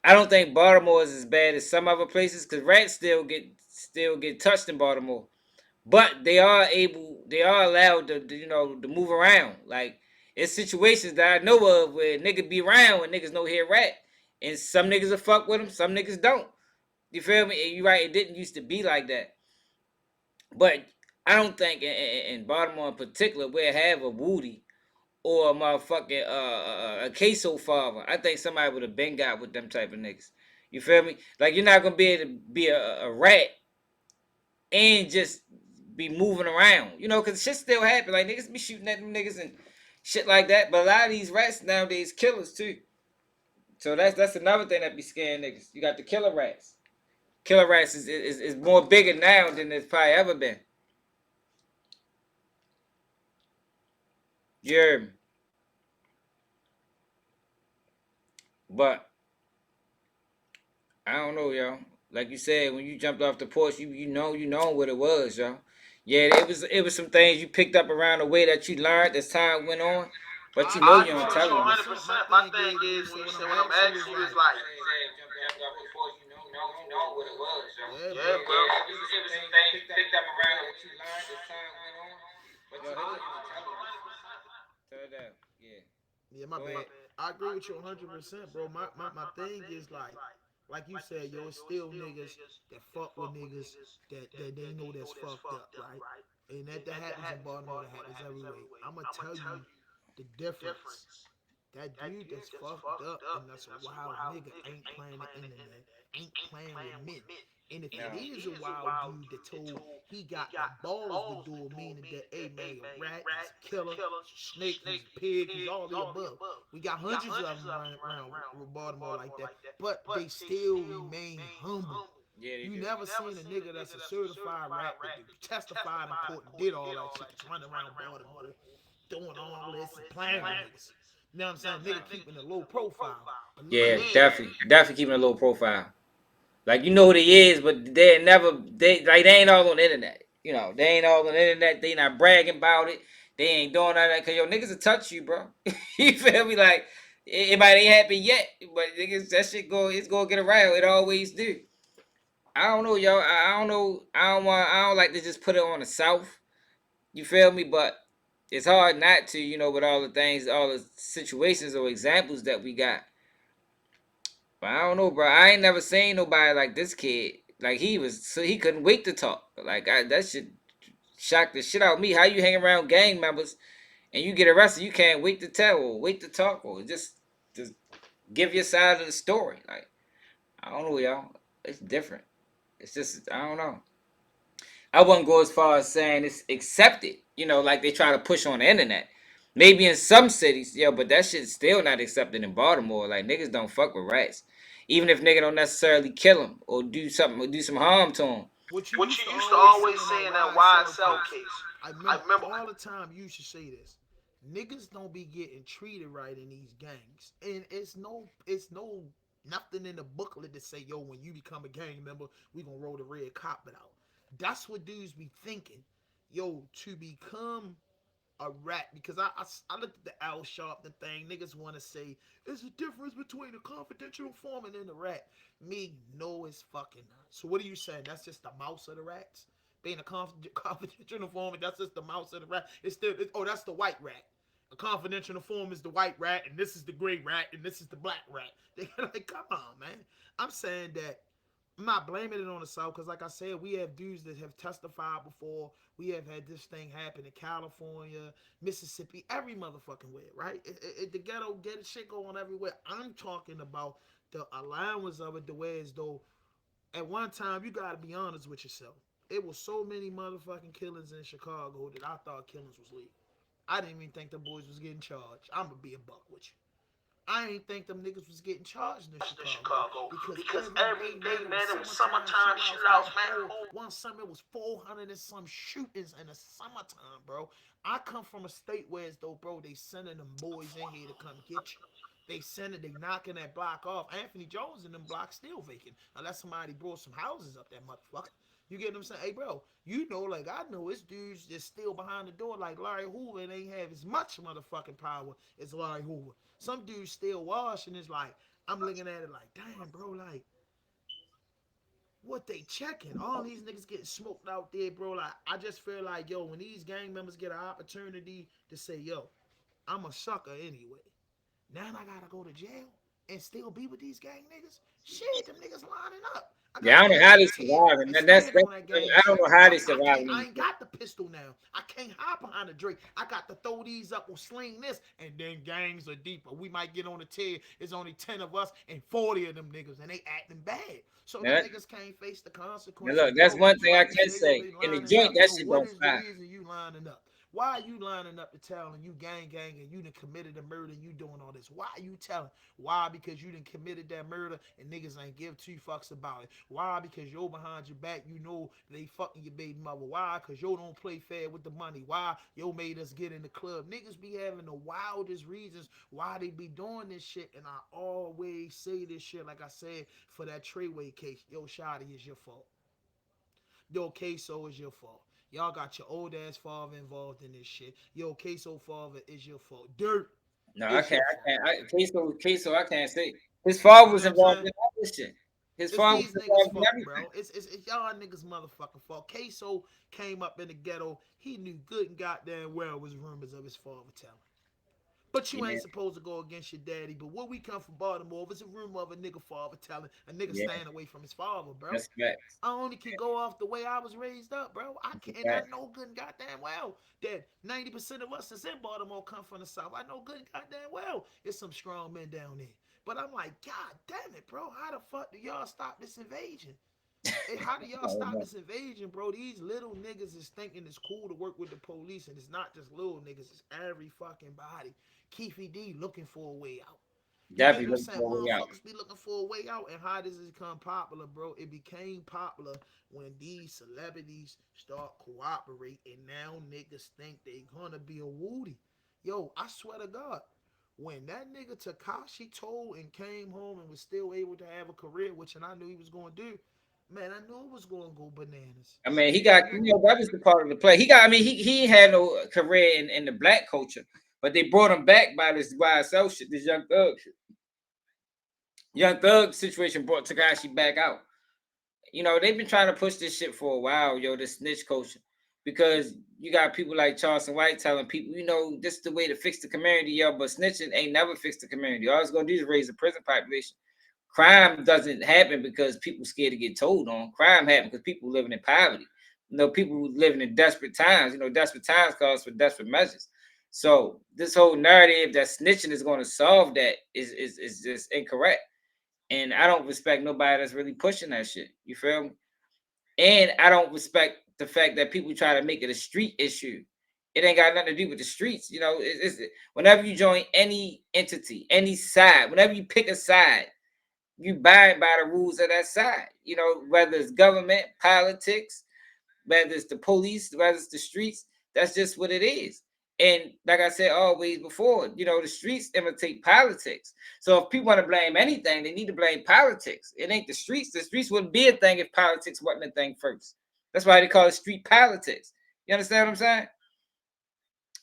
C: I don't think Baltimore is as bad as some other places because rats still get touched in Baltimore, but they are allowed to move around. Like it's situations that I know of where niggas be around and niggas know hear rat, and some niggas will fuck with them, some niggas don't. You feel me? And you right, it didn't used to be like that, but I don't think in Baltimore in particular we have a Woody or a motherfucking a queso father. I think somebody would have been got with them type of niggas. You feel me? Like you're not gonna be able to be a rat and just be moving around. Cause shit still happen. Like niggas be shooting at them niggas and shit like that. But a lot of these rats nowadays killers too. So that's another thing that be scaring niggas. You got the killer rats. Killer rats is more bigger now than it's probably ever been. You heard me? But I don't know, y'all. Like you said, when you jumped off the porch, you know what it was, y'all. Yeah, it was some things you picked up around the way that you learned as time went on, but
D: I
K: I
C: you
D: agree
K: agree
C: don't
D: with
K: with
D: you
C: tell
K: you
C: them.
K: 100%.
D: 100%.
K: My
D: My
K: thing
D: thing is
K: is
D: when
K: when
D: you
K: you
D: say
K: say
D: when
K: when
D: I'm
K: I'm
D: asking you
K: asking
D: is
K: you, it's
D: like,
K: like,
D: yeah,
K: yeah,
D: bro.
K: bro.
C: It was some things you picked up around what you learned as time went on, but you don't even tell them. Tell them, yeah.
D: Yeah, my
C: Go
D: bad.
C: ahead.
D: I agree with you 100%, bro. My thing is like you said, yo, it's still niggas that fuck with niggas that they know that's fucked up, right? And that happens in Baltimore, that happens everywhere. I'ma tell you the difference. That dude that's fucked up and that's a wild nigga ain't playing the internet, ain't playing with men. And if it
C: No.
D: is a wild dude that told he got the balls to do it, meaning that, hey man, he's a rat, he's a killer, he's a snake, he's a pig, he's all the above. We got hundreds of them running around Baltimore like that, but they still remain humble.
C: Yeah, they
D: You
C: do.
D: never seen a nigga that's a certified rat that testified in court and did all that shit that's running around Baltimore doing all this and playing with niggas. You know what I'm saying? Nigga keeping a low profile.
C: Yeah,
D: Believe me.
C: definitely keeping a low profile. Like you know who they is, but they ain't all on the internet. They ain't all on the internet. They not bragging about it. They ain't doing all that because your niggas will touch you, bro. You feel me? Like it might ain't happened yet, but niggas that shit it's gonna get around. It always do. I don't know, y'all. I don't know. I don't like to just put it on the South. You feel me? But it's hard not to, with all the things, all the situations or examples that we got. But I don't know, bro. I ain't never seen nobody like this kid. Like he couldn't wait to talk. Like that shit shocked the shit out of me. How you hang around gang members and you get arrested, you can't wait to tell or wait to talk or just give your side of the story. Like I don't know, y'all. It's different. It's just I don't know. I wouldn't go as far as saying it's accepted, like they try to push on the internet. Maybe in some cities, but that shit's still not accepted in Baltimore. Like niggas don't fuck with rats, even if nigga don't necessarily kill them or do something or do some harm to them.
D: What you
K: What
D: used
K: you
D: to
K: used to
D: always
K: always
D: say in
K: say
D: that
K: in that YSL
D: YSL case,
K: case,
D: I
K: I
D: remember
K: remember
D: all the time you used to say this. Niggas don't be getting treated right in these gangs. And it's no nothing in the booklet to say, yo, when you become a gang member, we gonna roll the red carpet out. That's what dudes be thinking. Yo, to become a rat, because I looked at the Al Sharpton thing. Niggas want to say there's a difference between a confidential informant and a rat. Me, no, it's fucking not. So what are you saying? That's just the mouse of the rats. Being a confidential informant, that's just the mouse of the rat. That's the white rat. A confidential informant is the white rat, and this is the gray rat, and this is the black rat. They like, come on, man. I'm saying that I'm not blaming it on the South because, like I said, we have dudes that have testified before. We have had this thing happen in California, Mississippi, every motherfucking way, right? The ghetto, get shit going everywhere. I'm talking about the allowance of it, the way as though at one time you got to be honest with yourself. It was so many motherfucking killings in Chicago that I thought killings was legal. I didn't even think the boys was getting charged. I'm gonna be a buck with you. I ain't think them niggas was getting charged in Chicago because every day, man, it was summertime shootouts, man. One summer it was 400 and some shootings in the summertime, bro. I come from a state where as though, bro, they sending them boys in here to come get you. They knocking that block off. Anthony Jones and them blocks still vacant unless somebody brought some houses up that motherfucker. You get what I'm saying? Hey, bro, you know, like I know it's dudes just still behind the door like Larry Hoover and ain't have as much motherfucking power as Larry Hoover. Some dudes still wash and it's like, I'm looking at it like, damn, bro, like, what they checking? All these niggas getting smoked out there, bro. Like, I just feel like, yo, when these gang members get an opportunity to say, yo, I'm a sucker anyway. Now I gotta go to jail and still be with these gang niggas? Shit, them niggas lining up. I
C: Yeah,
D: gotta
C: I
D: go
C: don't know how
D: back
C: they
D: to 10
C: surviving.
D: and
C: That's
D: stand on that gang
C: I don't
D: shit.
C: know how they
D: I can't,
C: surviving.
D: I ain't got the pistol now. I can't hide behind the Drake. I got to throw these up or sling this, and then gangs are deeper. We might get on the 10. It's only 10 of us and 40 of them niggas, and they acting bad. So
C: Now,
D: them
C: that,
D: niggas can't face the
C: now
D: consequences,
C: look, that's
D: bro.
C: one
D: So
C: thing I
D: like you
C: can
D: say, yo,
C: say.
D: they
C: In the
D: lining
C: joint,
D: up.
C: that
D: Yo,
C: shit
D: what
C: don't
D: is the
C: fly.
D: reason you lining up? Why are you lining up to telling you gang and you done committed a murder and you doing all this? Why are you telling? Why? Because you done committed that murder and niggas ain't give two fucks about it. Why? Because yo behind your back, you know they fucking your baby mother. Why? Because yo don't play fair with the money. Why? Yo made us get in the club. Niggas be having the wildest reasons why they be doing this shit. And I always say this shit, like I said, for that Treyway case. Yo, Shotty, it's your fault. Yo, Queso, is your fault. Y'all got your old ass father involved in this shit. Yo, Queso father is your fault. Durk
C: No, I
D: is
C: can't.
D: your fault.
C: Queso, I can't say. His father
D: You
C: was
D: know what I'm
C: involved
D: saying?
C: in all this shit. His
D: It's
C: father was
D: these niggas'
C: involved in
D: fault,
C: everything.
D: bro. It's y'all niggas' motherfucking fault. Queso came up in the ghetto. He knew good and goddamn well was rumors of his father telling. But you
C: Yeah,
D: ain't supposed to go against your daddy. But where we come from Baltimore, it's a rumor of a nigga father telling a nigga
C: yeah,
D: staying away from his father, bro.
C: that's facts.
D: I only can go off the way I was raised up, bro. I
C: That's a
D: can, and I
C: fact.
D: know good and goddamn well that 90% of us that's in Baltimore come from the South. I know good and goddamn well it's some strong men down there. But I'm like, God damn it, bro. How the fuck do y'all stop this invasion? And how do y'all
C: I don't
D: stop
C: know.
D: this invasion, bro? These little niggas is thinking it's cool to work with the police, and it's not just little niggas, it's every fucking body. Keefy D looking for a way out. You get
C: Definitely
D: what I'm
C: looking
D: saying?
C: for a way out.
D: Motherfuckers be looking for a way out. And how does it become popular, bro? It became popular when these celebrities start cooperate, and now niggas think they gonna be a Woody. Yo, I swear to God, when that nigga Takashi told and came home and was still able to have a career, which and I knew he was gonna do, man, I knew it was gonna go bananas.
C: I mean, he
D: I
C: got,
D: knew it.
C: that was the part of the play. He got, I mean, he had no career in the black culture, but they brought him back by this YSL shit, this Young Thug shit. Young Thug situation brought Takashi back out. They've been trying to push this shit for a while, yo, this snitch culture. Because you got people like Charleston White telling people, this is the way to fix the community, yo, but snitching ain't never fixed the community. All it's gonna do is raise the prison population. Crime doesn't happen because people scared to get told on. Crime happens because people living in poverty. People living in desperate times. Desperate times calls for desperate measures. So this whole narrative that snitching is going to solve that is just incorrect. And I don't respect nobody that's really pushing that shit. You feel me? And I don't respect the fact that people try to make it a street issue. It ain't got nothing to do with the streets. Whenever you join any entity, any side, whenever you pick a side, you abide by the rules of that side. Whether it's government, politics, whether it's the police, whether it's the streets, that's just what it is. And like I said always before, the streets imitate politics. So if people want to blame anything, they need to blame politics. It ain't the streets. The streets wouldn't be a thing if politics wasn't a thing first. That's why they call it street politics. You understand what I'm saying?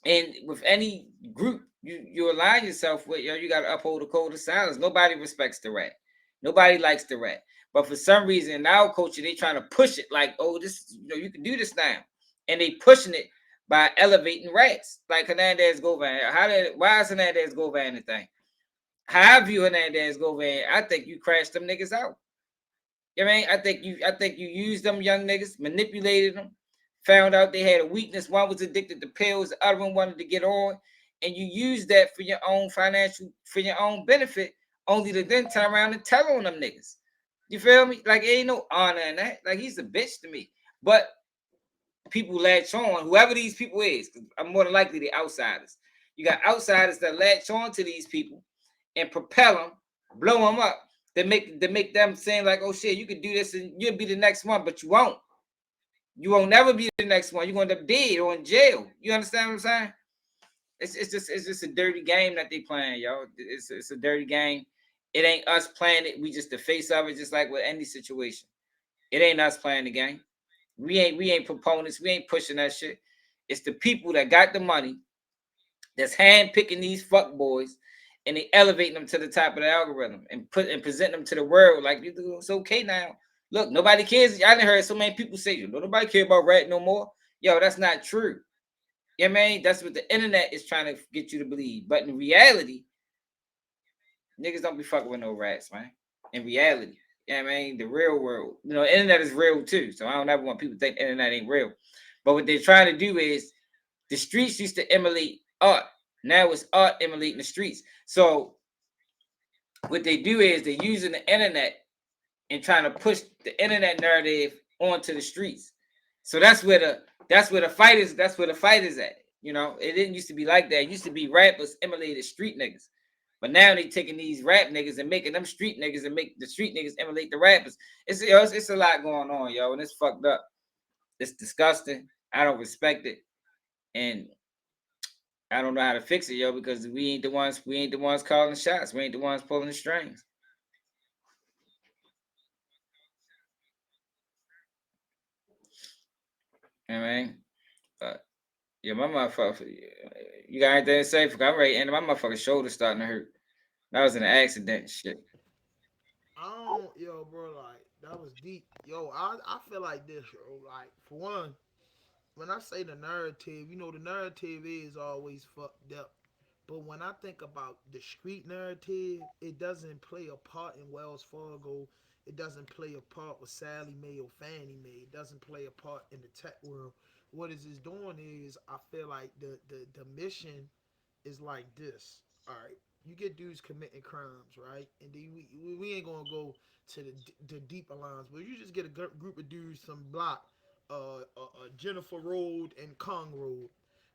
C: And with any group you align yourself with, you got to uphold the code of silence. Nobody respects the rat. Nobody likes the rat. But for some reason, in our culture, they trying to push it like, oh, this, you can do this now. And they pushing it by elevating rats. Like Hernandez Govan. Why is Hernandez Govan the thing? How I view Hernandez Govan, I think you crashed them niggas out. You know what I mean? I think you used them young niggas, manipulated them, found out they had a weakness. One was addicted to pills, the other one wanted to get on, and you used that for your own for your own benefit, only to then turn around and tell on them niggas. You feel me? Like ain't no honor in that. Like he's a bitch to me. But people latch on, whoever these people is, 'cause I'm more than likely the outsiders. You got outsiders that latch on to these people and propel them, blow them up, to make them saying like, oh shit, you could do this and you'll be the next one, but you won't. You won't never be the next one. You're gonna end up dead or in jail. You understand what I'm saying? It's just a dirty game that they playing, yo. It's a dirty game. It ain't us playing it. We just the face of it, just like with any situation. It ain't us playing the game. We ain't proponents. We ain't pushing that shit. It's the people that got the money that's hand picking these fuck boys and they elevating them to the top of the algorithm and present them to the world like it's okay now. Look, nobody cares. I done heard so many people say, nobody care about rat no more. Yo, that's not true. Yeah, man, that's what the internet is trying to get you to believe. But in reality, niggas don't be fucking with no rats, man. In reality. Yeah, I mean, the real world. Internet is real too. So I don't ever want people to think the internet ain't real. But what they're trying to do is the streets used to emulate art. Now it's art emulating the streets. So what they do is they're using the internet and trying to push the internet narrative onto the streets. So that's where the fight is. That's where the fight is at. It didn't used to be like that. It used to be rappers emulated street niggas. But now they taking these rap niggas and making them street niggas and make the street niggas emulate the rappers. It's a lot going on, yo, and it's fucked up. It's disgusting. I don't respect it. And I don't know how to fix it, yo, because we ain't the ones calling the shots. We ain't the ones pulling the strings. You know what I mean? Yeah, my motherfucker. You got anything to say? I'm ready. And my motherfucking shoulder starting to hurt. That was an accident, shit.
D: Yo, bro, like that was deep. Yo, I feel like this, yo. Like for one, when I say the narrative, the narrative is always fucked up. But when I think about the street narrative, it doesn't play a part in Wells Fargo. It doesn't play a part with Sally Mae or Fannie Mae. It doesn't play a part in the tech world. What it is doing is, I feel like the mission is like this. All right, you get dudes committing crimes, right? And then we ain't gonna go to the deeper lines, but you just get a group of dudes from block, Jennifer Road and Kong Road.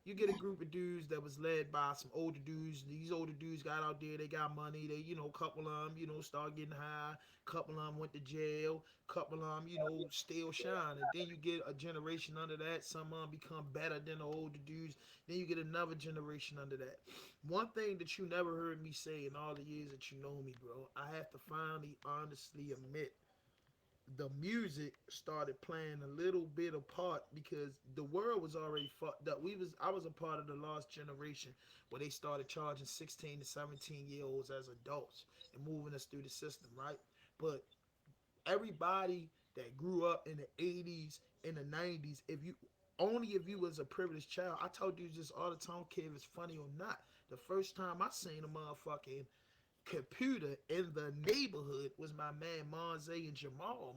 D: You get a group of dudes that was led by some older dudes. These older dudes got out there, they got money. They, couple of them, start getting high. Couple of them went to jail. Couple of them, still shine. And then you get a generation under that. Some of them become better than the older dudes. Then you get another generation under that. One thing that you never heard me say in all the years that you know me, bro, I have to finally honestly admit the music started playing a little bit of part because the world was already fucked up. I was a part of the lost generation where they started charging 16 to 17-year olds as adults and moving us through the system, right? But everybody that grew up in the 80s and the 90s, if you was a privileged child, I told you this all the time, kid, if it's funny or not. The first time I seen a motherfucking computer in the neighborhood was my man Monze and Jamal.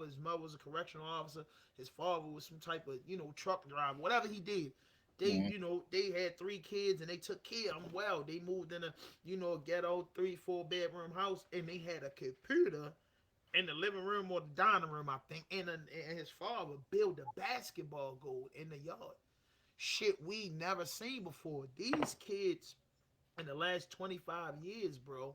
D: His mother was a correctional officer. His father was some type of, truck driver, whatever he did. They, they had 3 kids and they took care of them well. They moved in a ghetto 3-4 bedroom house and they had a computer in the living room or the dining room, I think. And his father built a basketball goal in the yard. Shit we never seen before. These kids in the last 25 years, bro.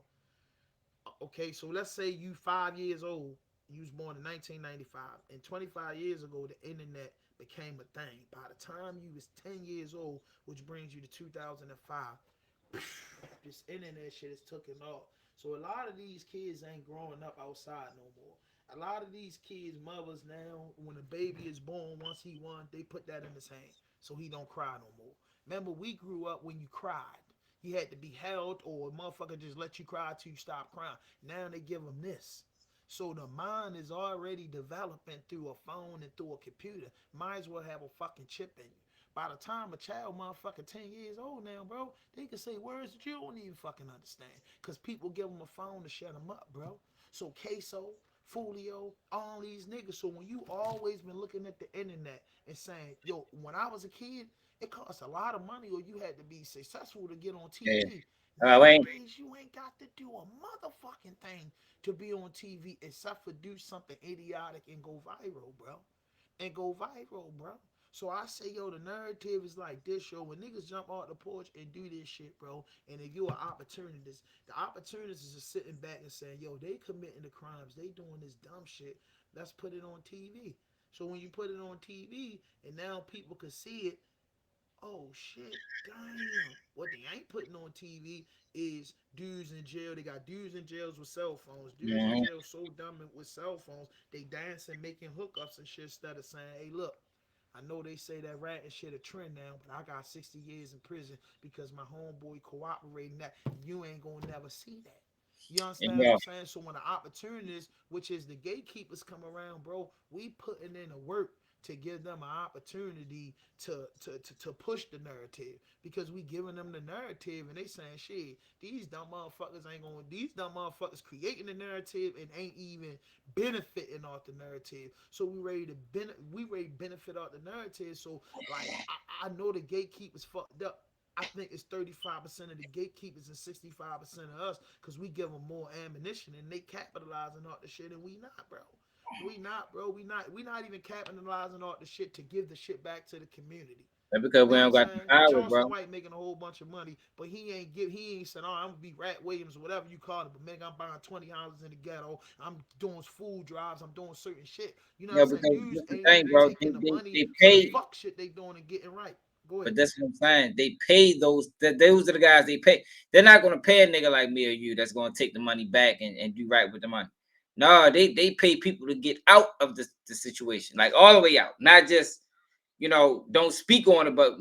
D: Okay, so let's say you 5 years old. You was born in 1995. And 25 years ago, the internet became a thing. By the time you was 10 years old, which brings you to 2005, this internet shit is taking off. So a lot of these kids ain't growing up outside no more. A lot of these kids' mothers now, when a baby is born, once he won, they put that in his hand so he don't cry no more. Remember, we grew up when you cried. You had to be held or a motherfucker just let you cry till you stop crying. Now they give them this. So the mind is already developing through a phone and through a computer. Might as well have a fucking chip in you. By the time a child motherfucker 10 years old now, bro, they can say words that you don't even fucking understand. Because people give them a phone to shut them up, bro. So Queso, Fulio, all these niggas. So when you always been looking at the internet and saying, yo, when I was a kid, it cost a lot of money or you had to be successful to get on
C: Yeah.
D: TV.
C: Wayne.
D: Nowadays, you ain't got to do a motherfucking thing to be on TV except for do something idiotic and go viral, bro. And go viral, bro. So I say, yo, the narrative is like this, yo. When niggas jump off the porch and do this shit, bro, and if you're an opportunist, the opportunists is just sitting back and saying, yo, they committing the crimes, they doing this dumb shit. Let's put it on TV. So when you put it on TV and now people can see it, oh shit, damn. What they ain't putting on TV is dudes in jail. They got dudes in jails with cell phones. Dudes in
C: Mhm.
D: jail so dumb with cell phones, they dancing, making hookups and shit instead of saying, hey, look, I know they say that rat and shit a trend now, but I got 60 years in prison because my homeboy cooperating that. You ain't gonna never see that. You understand what
C: Yeah.
D: I'm saying? So when the opportunities, which is the gatekeepers, come around, bro, we putting in the work to give them an opportunity to push the narrative because we giving them the narrative and they saying shit. These dumb motherfuckers ain't gonna. These dumb motherfuckers creating the narrative and ain't even benefiting off the narrative. So we ready to benefit off the narrative. So like I know the gatekeepers fucked up. I think it's 35% of the gatekeepers and 65% of us because we give them more ammunition and they capitalizing off the shit and we not, bro. We not, bro. We not even capitalizing off the shit to give the shit back to the community.
C: That's because
D: You
C: we
D: know what
C: don't
D: I'm
C: got the
D: saying?
C: power,
D: Charleston
C: bro.
D: White making a whole bunch of money, but he ain't said, oh, I'm gonna be Rat Williams or whatever you call it. But man, I'm buying 20 houses in the ghetto. I'm doing food drives. I'm doing certain shit. You know what
C: Yeah,
D: I'm saying?
C: because
D: Dudes
C: this the
D: ain't
C: thing,
D: even
C: bro.
D: taking the money
C: They
D: for the
C: pay,
D: fuck shit they doing and getting right. Go ahead.
C: but that's what I'm saying. They pay those are the guys they pay. They're not gonna pay a nigga like me or you that's gonna take the money back and do right with the money. No, they pay people to get out of the situation, like all the way out. Not just, don't speak on it, but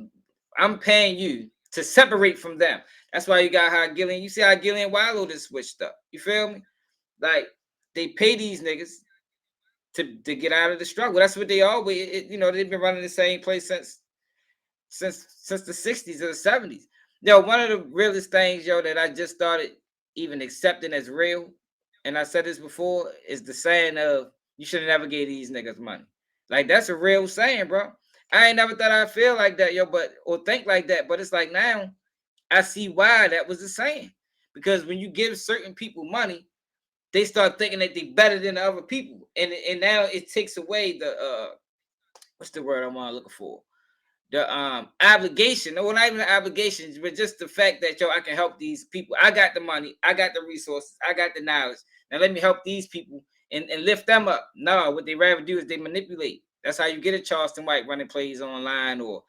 C: I'm paying you to separate from them. That's why you got how Gillian. You see how Gillian Wallow just switched up. You feel me? Like they pay these niggas to get out of the struggle. That's what they always. They've been running the same place since the 60s or the 70s. One of the realest things, that I just started even accepting as real, and I said this before, is the saying of you should have never gave these niggas money. Like that's a real saying, bro. I ain't never thought I'd feel like that, or think like that. But it's like now I see why that was the saying. Because when you give certain people money, they start thinking that they better than the other people. And now it takes away the what's the word I'm looking for? The obligation, or not even the obligations, but just the fact that I can help these people. I got the money, I got the resources, I got the knowledge. Now let me help these people and lift them up. No, what they rather do is they manipulate. That's how you get a Charleston White running plays online, or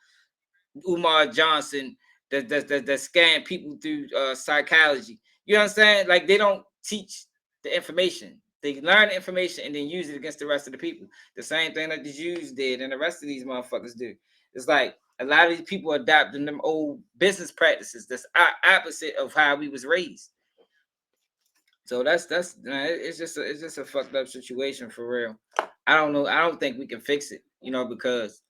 C: Umar Johnson that scan people through psychology. You understand? Like they don't teach the information. They learn the information and then use it against the rest of the people. The same thing that the Jews did and the rest of these motherfuckers do. It's like a lot of these people adopting them old business practices that's opposite of how we was raised. So that's it's just a fucked up situation for real. I don't know. I don't think we can fix it. Because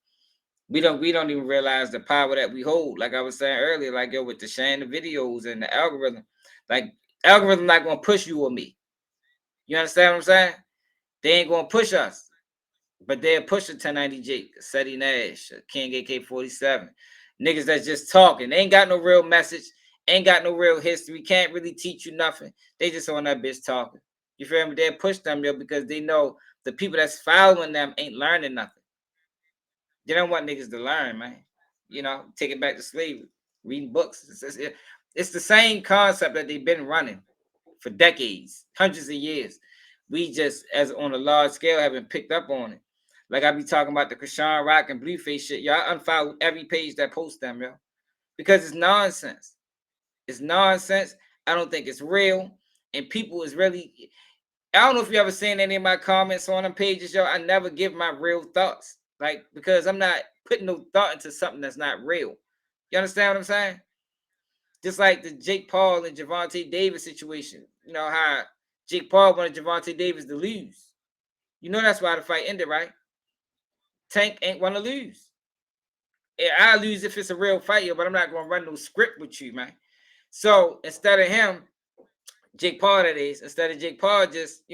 C: we don't even realize the power that we hold. Like I was saying earlier, like with the sharing the videos and the algorithm, like algorithm not gonna push you or me. You understand what I'm saying? They ain't gonna push us, but they'll push a 1090 Jake, Seti Nash, King AK-47, niggas that's just talking. They ain't got no real message, ain't got no real history, can't really teach you nothing. They just on that bitch talking. You feel me? They'll push them, because they know the people that's following them ain't learning nothing. They don't want niggas to learn, man. Take it back to slavery, reading books. It's the same concept that they've been running for decades, hundreds of years. We just, as on a large scale, haven't picked up on it. Like I be talking about the Krishan Rock and Blueface shit. Y'all unfollow every page that posts them, yo. Because it's nonsense. It's nonsense. I don't think it's real. And people is really, I don't know if you ever seen any of my comments on them pages, yo. I never give my real thoughts. Like, because I'm not putting no thought into something that's not real. You understand what I'm saying? Just like the Jake Paul and Javante Davis situation. You know how Jake Paul wanted Javante Davis to lose. That's why the fight ended, right? Tank ain't want to lose. Yeah, I lose if it's a real fight, yo, but I'm not gonna run no script with you, man. So instead of him, Jake Paul, that is, instead of Jake Paul just,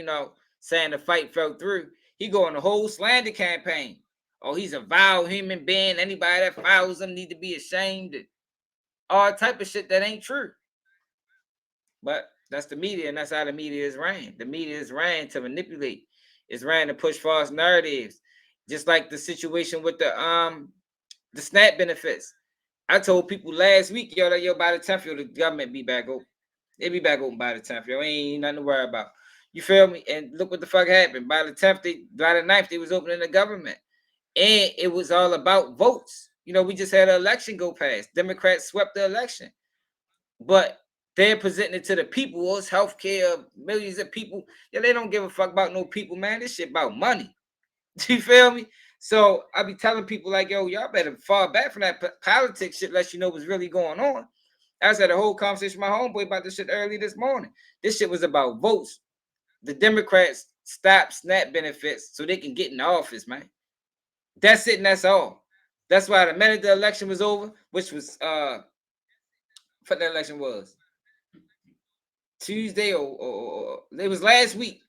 C: saying the fight fell through, he go on a whole slander campaign. Oh, he's a vile human being. Anybody that follows him need to be ashamed. All type of shit that ain't true. But that's the media, and that's how the media is ran. The media is ran to manipulate. It's ran to push false narratives. Just like the situation with the the SNAP benefits. I told people last week, yo, that by the 10th, yo, the government be back open. They be back open by the 10th, yo. Ain't nothing to worry about. You feel me? And look what the fuck happened. By the 10th, by the 9th, they was opening the government. And it was all about votes. You know, we just had an election go past. Democrats swept the election. But they're presenting it to the people. Oh, it's healthcare, millions of people. Yeah, they don't give a fuck about no people, man. This shit about money. You feel me? So I be telling people like, yo, y'all better fall back from that politics shit, let you know what's really going on. I had a whole conversation with my homeboy about this shit early this morning. This shit was about votes. The Democrats stopped SNAP benefits so they can get in the office, man. That's it, and that's all. That's why the minute the election was over, which was what the election was Tuesday or it was last week,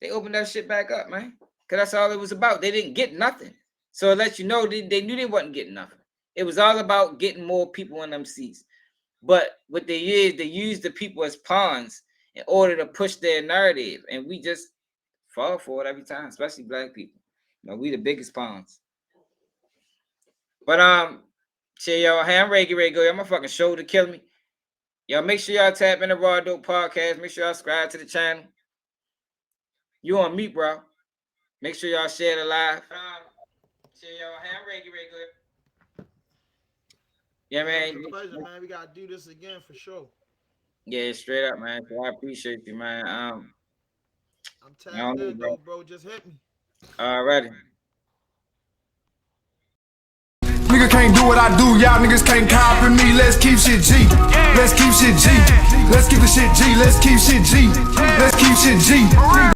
C: they opened that shit back up, man. Cause that's all it was about. They didn't get nothing. So it lets you know they knew they wasn't getting nothing. It was all about getting more people in them seats. But what they used the people as pawns in order to push their narrative. And we just fall for it every time, especially black people. You know, we the biggest pawns. But shit, y'all, hey, I'm ready to go. Y'all, my fucking shoulder killing me. Y'all make sure y'all tap in the Raw Dope Podcast. Make sure y'all subscribe to the channel. You on mute, bro. Make sure y'all share the live. Shit, y'all, hey, I'm ready to go. Yeah, man.
D: It's a pleasure, man. We gotta do this again for sure.
C: Yeah, straight up, man. So I appreciate you, man.
D: I'm tapped in, though, bro. Just hit me.
C: Alrighty.
L: Nigga can't do what I do, y'all niggas can't copy me. Let's keep shit G. Let's keep shit G. Let's keep the shit G. Let's keep shit G. Let's keep shit G.